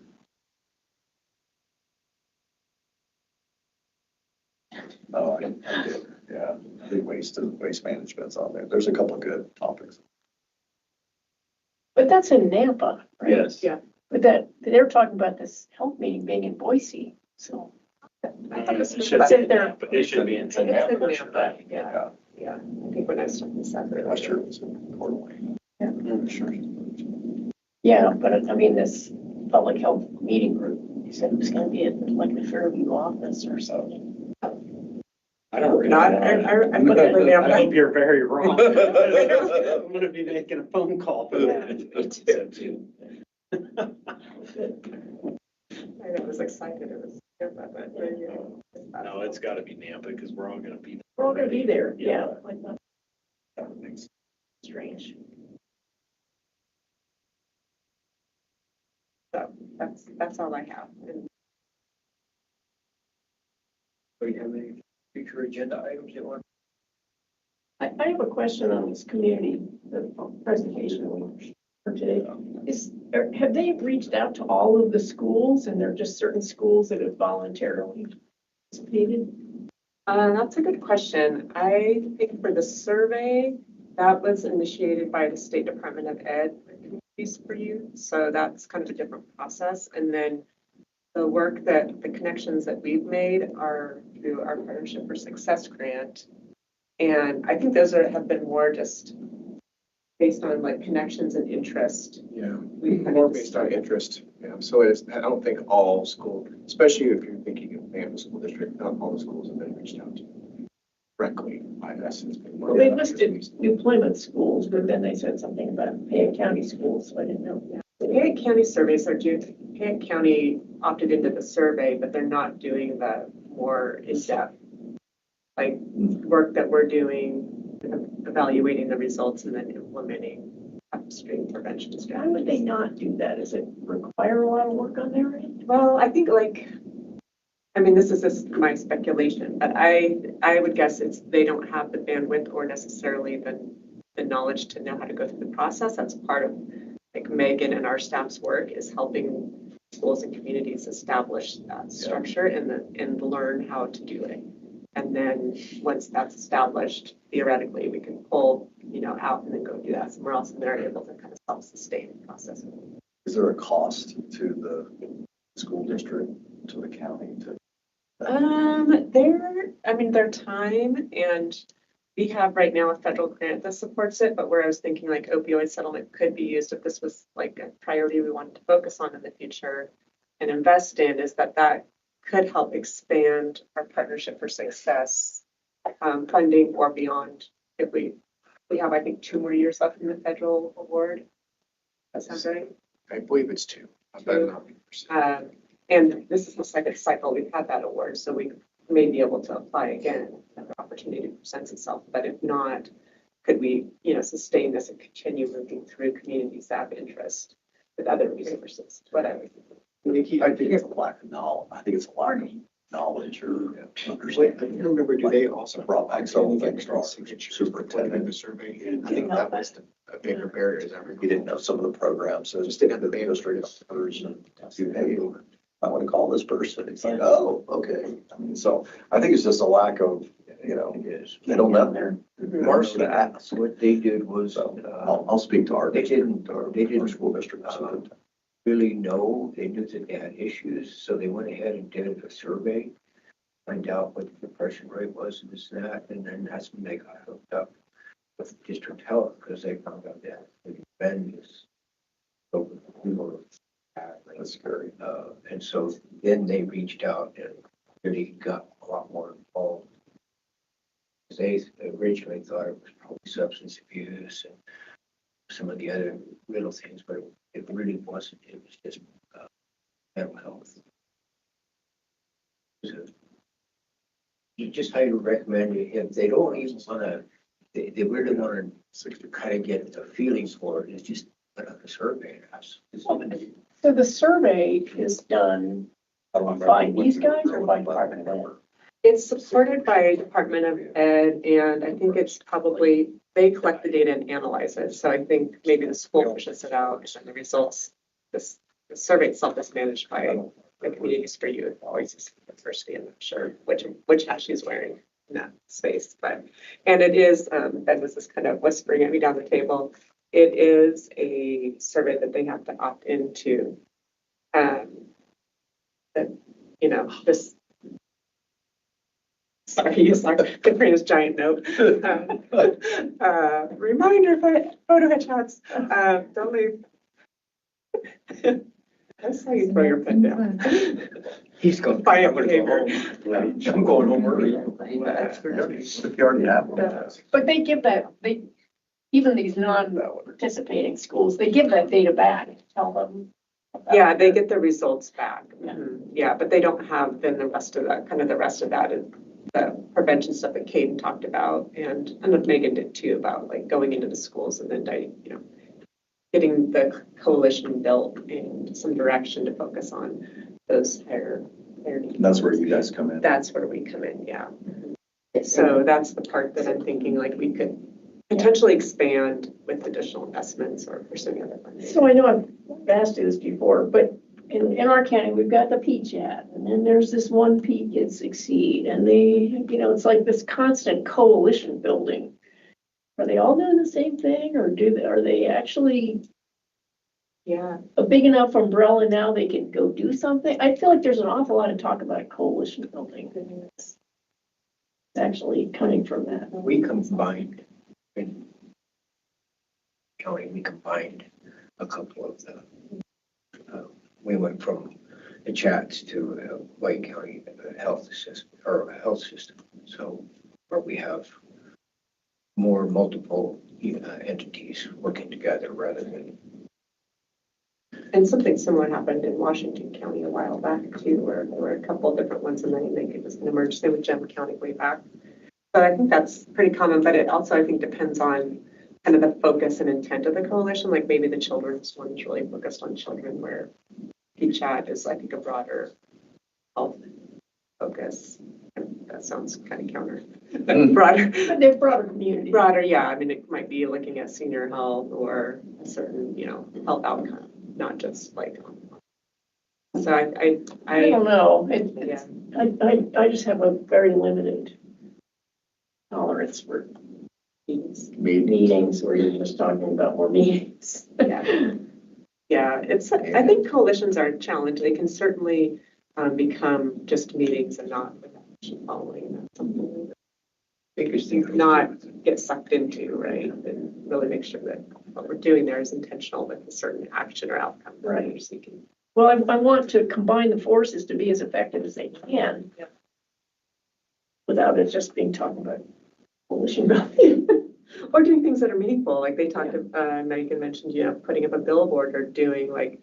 Oh, I did, yeah, the waste management's on there. There's a couple of good topics. But that's in Nampa, right? Yes. Yeah. But they're talking about this health meeting being in Boise, so. I thought this It was should about- be, but it should be in. It's in September. Nampa, yeah, yeah. I think when I was talking to Seth earlier. Last year it was in Port Wayne. Yeah. Sure. Yeah, but I mean, this public health meeting group, you said it was gonna be at like the Fairview office or something. I don't. Not, I put it in I hope Nampa. you're very wrong. I'm gonna be making a phone call for that. I was excited. It was Nampa, but there you go. No, it's gotta be Nampa because we're all gonna be. We're all gonna be there, yeah, Yeah. like that's strange. So that's all I have. And Do you have any future agenda items you want? I have a question on this community, the presentation for today. Have they reached out to all of the schools and there are just certain schools that have voluntarily participated? That's a good question. I think for the survey, that was initiated by the State Department of Ed Communities for Youth. So that's kind of a different process. And then the work that, the connections that we've made are through our Partnership for Success grant. And I think those have been more just based on like connections and interest. Yeah, We more based on interest. Yeah, so it's, I don't think all school, especially if you're thinking of Bama School District, not all the schools have been reached out to directly by us. It's been more Well, they about listed New Plymouth schools, but then they said something about Fayette County schools, so I didn't know. The Fayette County surveys are due, Fayette County opted into the survey, but they're not doing the more in-depth like work that we're doing, evaluating the results and then implementing upstream prevention Why strategies. would they not do that? Does it require a lot of work on their end? Well, I think like, I mean, this is just my speculation, but I would guess it's, they don't have the bandwidth or necessarily the knowledge to know how to go through the process. That's part of like Megan and our staff's work is helping schools and communities establish that structure and learn how to do it. And then once that's established, theoretically, we can pull, out and then go do that somewhere else, and they're able to kind of self-sustain the process. Is there a cost to the school district, to the county, to? Their time, and we have right now a federal grant that supports it, but where I was thinking like opioid settlement could be used if this was like a priority we wanted to focus on in the future and invest in, is that could help expand our Partnership for Success funding or beyond. If we have, I think, 2 more years left in the federal award. That sounds right. I believe it's 2. I'm better not 100%. And this is the second cycle we've had that award, so we may be able to apply again if the opportunity presents itself. But if not, could we, sustain this and continue moving through communities that have interest with other resources, whatever. I think it's a lack of knowledge. I think it's a lack of knowledge or understanding. I remember, do they also Brought back several things from our signatures superintendent. in the survey? I think that was a bigger barrier as ever. He didn't know some of the programs, so Just didn't have the administrative officers and hey, I want to call this person. It's like, oh, okay. I mean, so I think it's just a lack of, they don't know. Marcy, to ask. what they did was, I'll speak to our they district, didn't our school district. really know. They knew that they had issues, so they went ahead and did a survey, find out what the depression rate was and this and that, and then that's when they got hooked up with district health, because they found out that Ben is over people. That's scary. And so then they reached out and really got a lot more involved. They originally thought it was probably substance abuse and some of the other little things, but it really wasn't. It was just mental health. So you just highly recommend it if they don't even want to, they really want to kind of get a feeling for it. It's just put up a survey. So the survey is done by these guys or by Department of Ed? It's supported by Department of Ed, and I think it's probably, they collect the data and analyze it. So I think maybe the school pushes it out and the results, the survey itself is managed by the Communities for Youth, Voices of Diversity. I'm not sure which hat she's wearing in that space, but, and it is, Ben was just kind of whispering at me down the table. It is a survey that they have to opt into. This. Sorry, it's like Katrina's giant note. Reminder for photo headshots. Don't leave. That's how you throw your pen down. He's going. Quiet behavior. I'm going home early. If you already have one. But they give that, even these non-participating schools, they give that data back, tell them. Yeah, they get the results back. Yeah. Yeah, but they don't have then the rest of that, the rest of that is the prevention stuff that Caden talked about and Megan did too, about like going into the schools and then, getting the coalition built and some direction to focus on those higher needs. And that's where you guys come in. That's where we come in, yeah. So that's the part that I'm thinking like we could potentially expand with additional investments or pursuing other funding. So I know I've asked you this before, but in our county, we've got the PChat, and then there's this one P Kids Succeed, and it's like this constant coalition building. Are they all doing the same thing, or are they actually Yeah. a big enough umbrella now they can go do something? I feel like there's an awful lot of talk about coalition building. It's actually coming from that. We combined in county, we combined a couple of the, we went from the chats to White County health system or health system. So where we have more multiple entities working together rather than. And something similar happened in Washington County a while back too, where there were a couple of different ones and then they could just emerge. Same with Gem County way back. But I think that's pretty common, but it also, I think, depends on kind of the focus and intent of the coalition. Like maybe the children's one is really focused on children, where Chat is, I think, a broader health focus. That sounds kind of counter, but broader. But they're broader community. Broader, yeah. I mean, it might be looking at senior health or a certain, health outcome, not just like. So I don't know. Yeah. I just have a very limited tolerance for meetings where you're just talking about more meetings. Yeah. Yeah, I think coalitions are a challenge. They can certainly become just meetings and not action following. That's something that biggest thing not get sucked into, right? And really make sure that what we're doing there is intentional with a certain action or outcome that Right. we're seeking. Well, I want to combine the forces to be as effective as they can. Yeah. Without it just being talking about coalition building. Or doing things that are meaningful, like they talked, Megan mentioned, putting up a billboard or doing like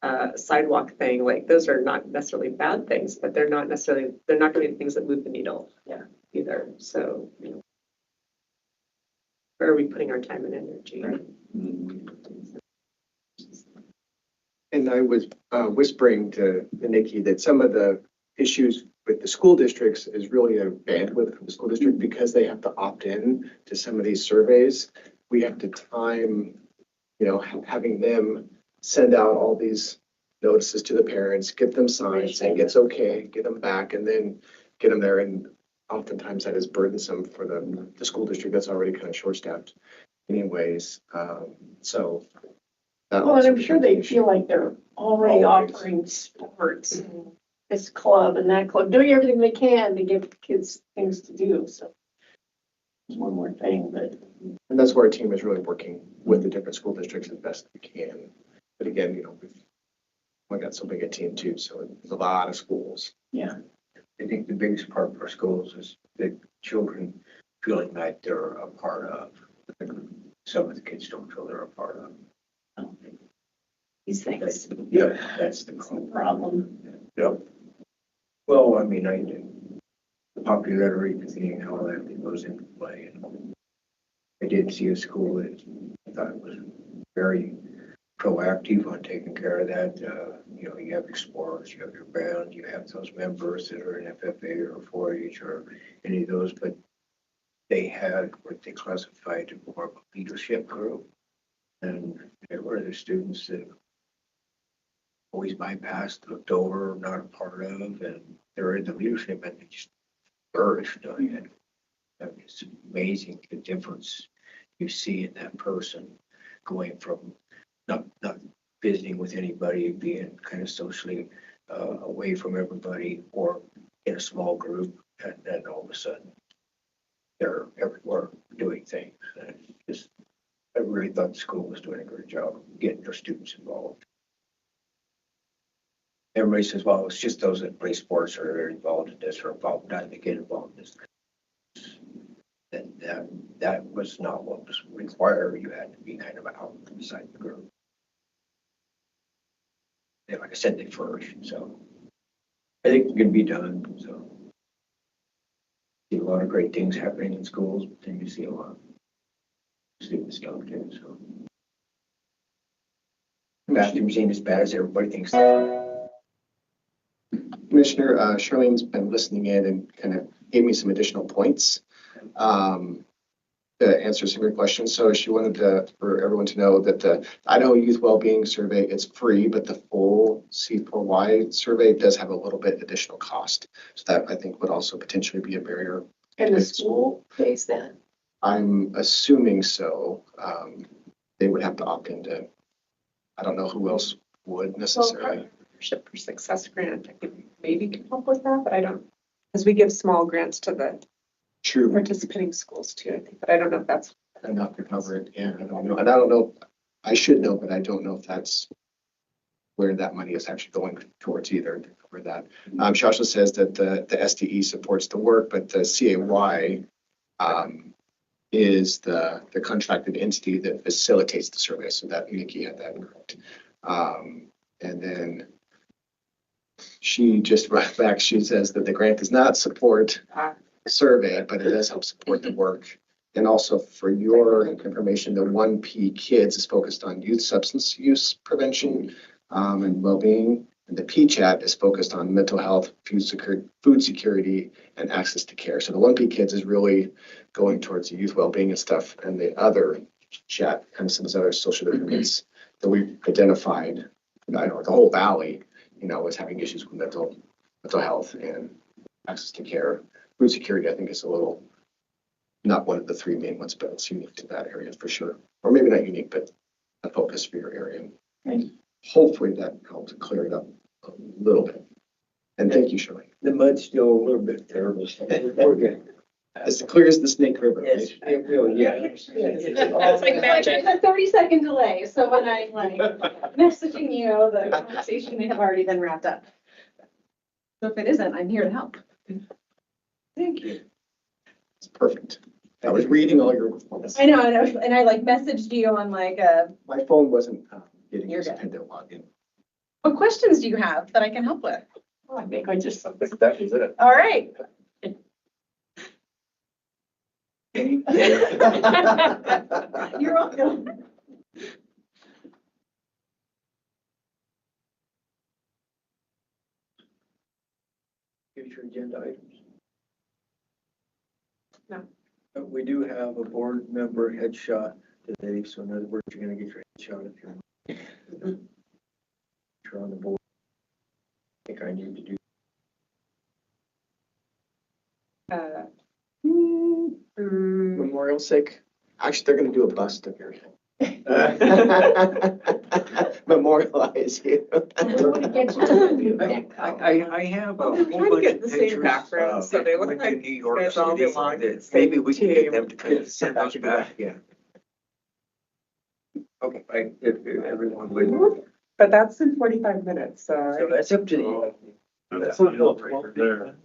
a sidewalk thing. Like those are not necessarily bad things, but they're not going to be the things that move the needle. Yeah. Either. So, where are we putting our time and energy? Right. And I was whispering to Nikki that some of the issues with the school districts is really a bandwidth for the school district because they have to opt in to some of these surveys. We have to time, having them send out all these notices to the parents, get them signed, saying it's okay, get them back, and then get them there. And oftentimes that is burdensome for the school district that's already kind of short-staffed anyways. So that Well, and also I'm sure they becomes an feel like they're already Always. offering sports, this club and that club, doing everything they can to give kids things to do. So there's one more thing, but And that's where our team is really working with the different school districts as best we can. But again, we got so big a team too, so it's a lot of schools. yeah. I think the biggest part for schools is the children feeling like they're a part of. Some of the kids don't feel they're a part of. These things. Yeah, that's the It's a problem. Yep. Well, I mean, the popularity thing, how that goes into play. And I did see a school that I thought was very proactive on taking care of that. You have your sports, you have your band, you have those members that are in FFA or 4-H or any of those, but they had what they classified as more of a leadership group. And there were the students that always bypassed, looked over, not a part of, and they're in the leadership and they just flourished. It's amazing the difference you see in that person going from not visiting with anybody, being kind of socially away from everybody or in a small group, and then all of a sudden they're everywhere doing things. And I really thought the school was doing a great job of getting their students involved. Everybody says, well, it's just those that play sports or are involved in this or involved in that, they get involved in this. That was not what was required. You had to be kind of out beside the group. And like I said, they flourish. So I think it can be done. So see a lot of great things happening in schools, but then you see a lot of stupid stuff too. So bathrooms ain't as bad as everybody thinks they are. Commissioner, Charlene's been listening in and kind of gave me some additional points to answer some of your questions. So she wanted for everyone to know that the Idaho Youth Wellbeing Survey is free, but the full C4Y survey does have a little bit additional cost. So that I think would also potentially be a barrier. And the school pays that. I'm assuming so. They would have to opt in to I don't know who else would Well, necessarily. Partnership for Success grant, I could maybe can help with that, but I don't, because we give small grants to the True. participating schools too, I think, but I don't know if that's. Enough to cover it. Yeah, I don't know. And I don't know, I should know, but I don't know if that's where that money is actually going towards either to cover that. She also says that the SDE supports the work, but the CAY is the contracted entity that facilitates the survey. So that Nikki had that correct. And then she just brought back, she says that the grant does not support the survey, but it does help support the work. And also for your information, the 1P Kids is focused on youth substance use prevention and well-being. And the P-Chat is focused on mental health, food security, and access to care. So the 1P Kids is really going towards the youth well-being and stuff. And the other chat, kind of some of those other social determinants that we've identified, I know the whole valley, is having issues with mental health and access to care. Food security, I think, is a little, not one of the three main ones, but it's unique to that area for sure. Or maybe not unique, but a focus for your area. Right. Hopefully that helps clear it up a little bit. And thank you, Shirley. The mud's still a little bit terrible. We're good. As clear as the Snake River, right? Yes, it will, yeah. It's like a 30-second delay, so when I'm like messaging you, the conversation may have already been wrapped up. So if it isn't, I'm here to help. Thank you. It's perfect. I was reading all your responses. I know, and I like messaged you on like, My phone wasn't getting You're used good. to log in. what questions do you have that I can help with? Well, I think I just. That was it. All right. You're welcome. Future agenda items. No. But we do have a board member headshot today, so in other words, you're gonna get your headshot if you're on the board. I think I need to do. Memorial sake. Actually, they're going to do a bust of your head. Memorialize you. I have a I'm whole trying to bunch get of the same pictures background, of so they look when like in New York guys all City belong to the that maybe we same can get team. them to kind of send us back. Yeah. Okay, if everyone would. But that's in 45 minutes, so. So that's up to you. That's a deal breaker there.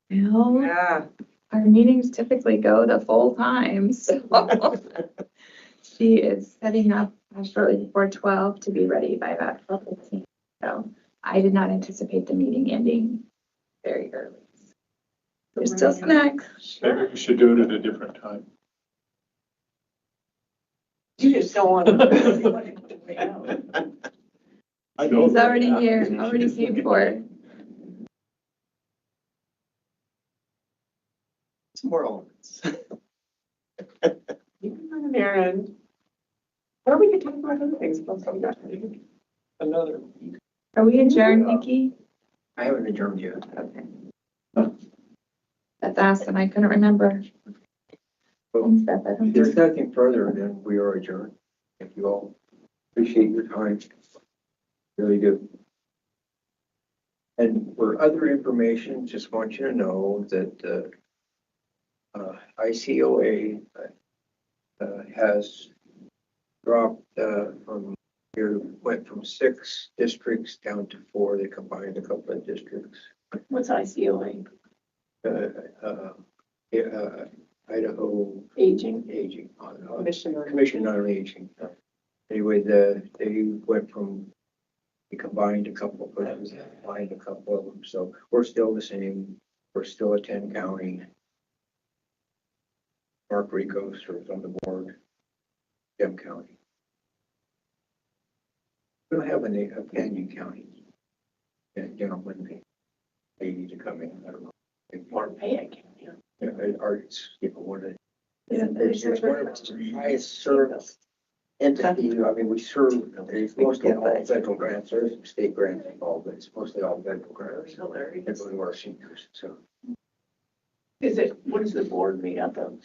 No, Yeah. our meetings typically go the full time, so she is setting up shortly before 12 to be ready by about 12:15. So I did not anticipate the meeting ending very early. There's still snacks. Maybe we should do it at a different time. You just don't want He's already here, already paid for. Some more elements. You can run an errand. Or we could talk about other things. Another. Are we adjourned, Nikki? I haven't adjourned yet. Okay. That's asked and I couldn't remember. Well, And stuff, I don't if there's think- nothing further, then we are adjourned. Thank you all. Appreciate your time. Really do. And for other information, just want you to know that ICOA has dropped from here, went from 6 districts down to 4. They combined a couple of districts. What's ICOA? Idaho Aging. Commission on Aging. Anyway, they went from, we combined a couple of places, combined a couple of them, so we're still the same. We're still a 10 county. Mark Rico serves on the board, Dem County. We don't have any companion counties. And gentlemen, they need to come in, I don't know. Or Payette County. Arts, one of Yeah, it's one of the highest service entities. I mean, we serve, it's mostly all federal grants, there's some state grants involved, but it's mostly all federal grants. Hilarious. They're going to our seniors, so. What is the board made up of?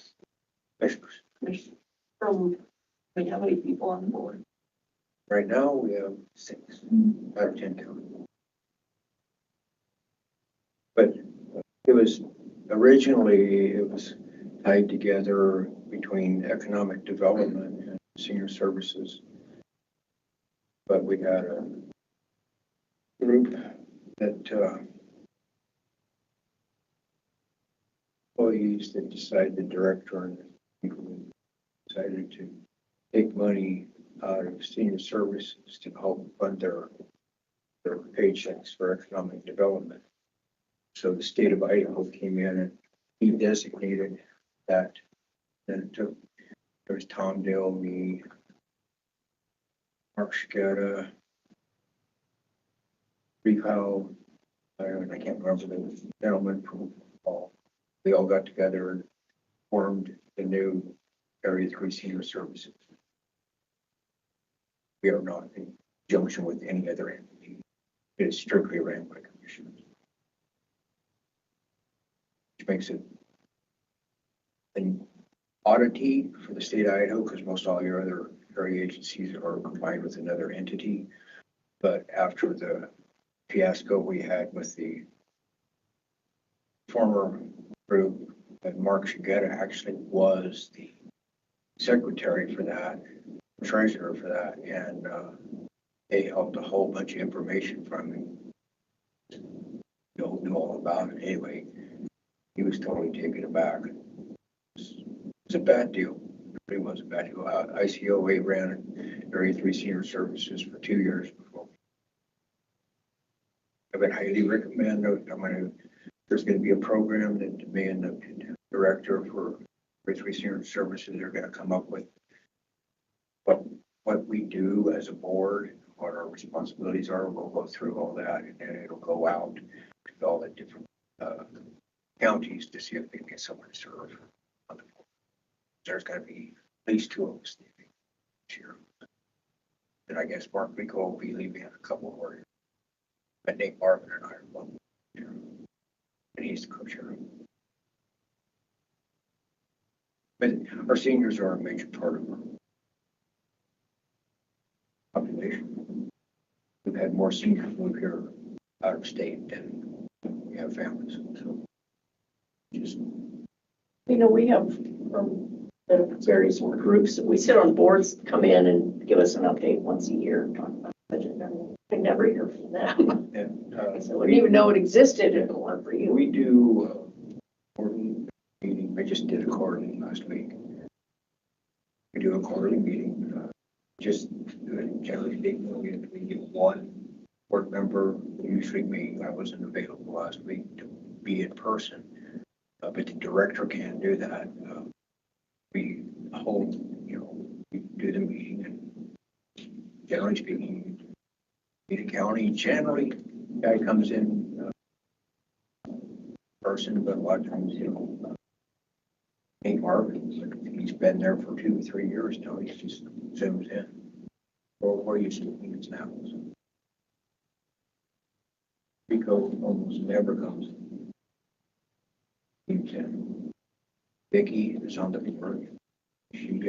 commissioners. 'Cause- From, how many people on the board? Right now, we have 6 out of 10 counties. But it was, originally, it was tied together between economic development and senior services. But we had a group that employees that decided, the director and people decided to take money out of senior services to help fund their paychecks for economic development. So the state of Idaho came in and he designated that. Then it took, there was Tom Dale, me, Mark Shigeta, Rico, and I can't remember the gentleman from all. We all got together and formed the new Area 3 Senior Services. We are not in junction with any other entity. It is strictly ran by commissioners, which makes it an oddity for the state of Idaho because most all your other area agencies are combined with another entity. But after the fiasco we had with the former group, that Mark Shigeta actually was the secretary for that, treasurer for that, and they helped a whole bunch of information from him. Don't know all about it anyway. He was totally taken aback. It's a bad deal. It really was a bad deal. ICOA ran Area 3 Senior Services for 2 years before. I would highly recommend. There's going to be a program that me and the director for Area 3 Senior Services are going to come up with what we do as a board, what our responsibilities are. We'll go through all that, and then it'll go out to all the different counties to see if they can get someone to serve on the board. There's going to be at least 2 of us this year. And I guess Mark Rico will be leaving a couple more. But Nate Marvin and I are both here. And he's the co-chair. But our seniors are a major part of our population. We've had more seniors move here out of state than we have families. So just, You know, we have from the various groups that we sit on boards come in and give us an update once a year, talk about the budget. I never hear from them. and, So I wouldn't even know it existed if it weren't for you. we do quarterly meeting. I just did a quarterly last week. We do a quarterly meeting. Just generally speaking, we get 1 board member. Usually me. I wasn't available last week to be in person, but the director can't do that. We hold, we do the meeting, and generally speaking, the county generally guy comes in person, but a lot of times, Nate Marvin, he's been there for 2 or 3 years now. He just zooms in. Or we're used to meetings now. So. Rico almost never comes. He can. Vicky is on the board. She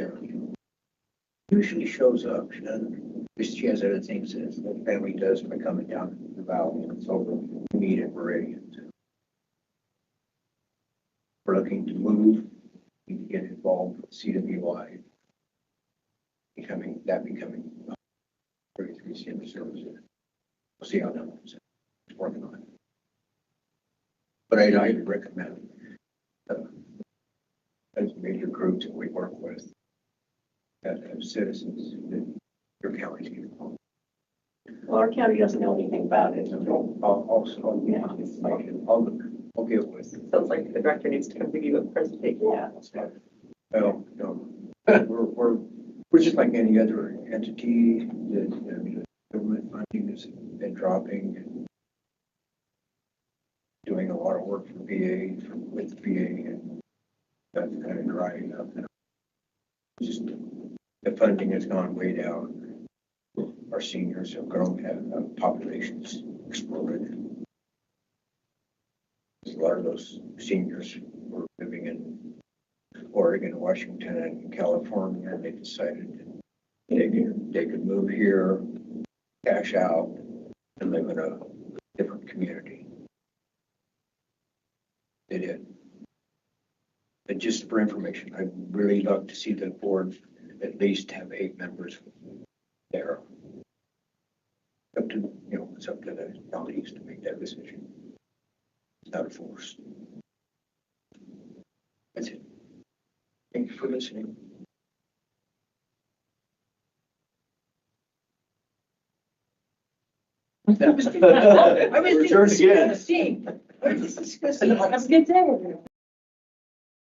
usually shows up. She doesn't. She has other things that the family does by coming down the valley, and it's over. We meet at Meridian. We're looking to move. We need to get involved with CWI. Becoming 33 senior services. We'll see how that goes. It's working on it. But I recommend as major groups that we work with as citizens that your counties get involved. Well, our county doesn't know anything about it. I'll get with. Sounds like the director needs to come give you a presentation. Yeah. Well, no, we're just like any other entity. The government funding has been dropping, and doing a lot of work for VA with VA, and that's kind of drying up now. Just the funding has gone way down. Our seniors have grown, populations exploded. A lot of those seniors were living in Oregon, Washington, and California, and they decided They could move here, cash out, and live in a different community. They did. But just for information, I'd really love to see the board at least have 8 members there. Up to, it's up to the counties to make that decision. It's not a force. That's it. Thank you for listening. Return again. Have a good day.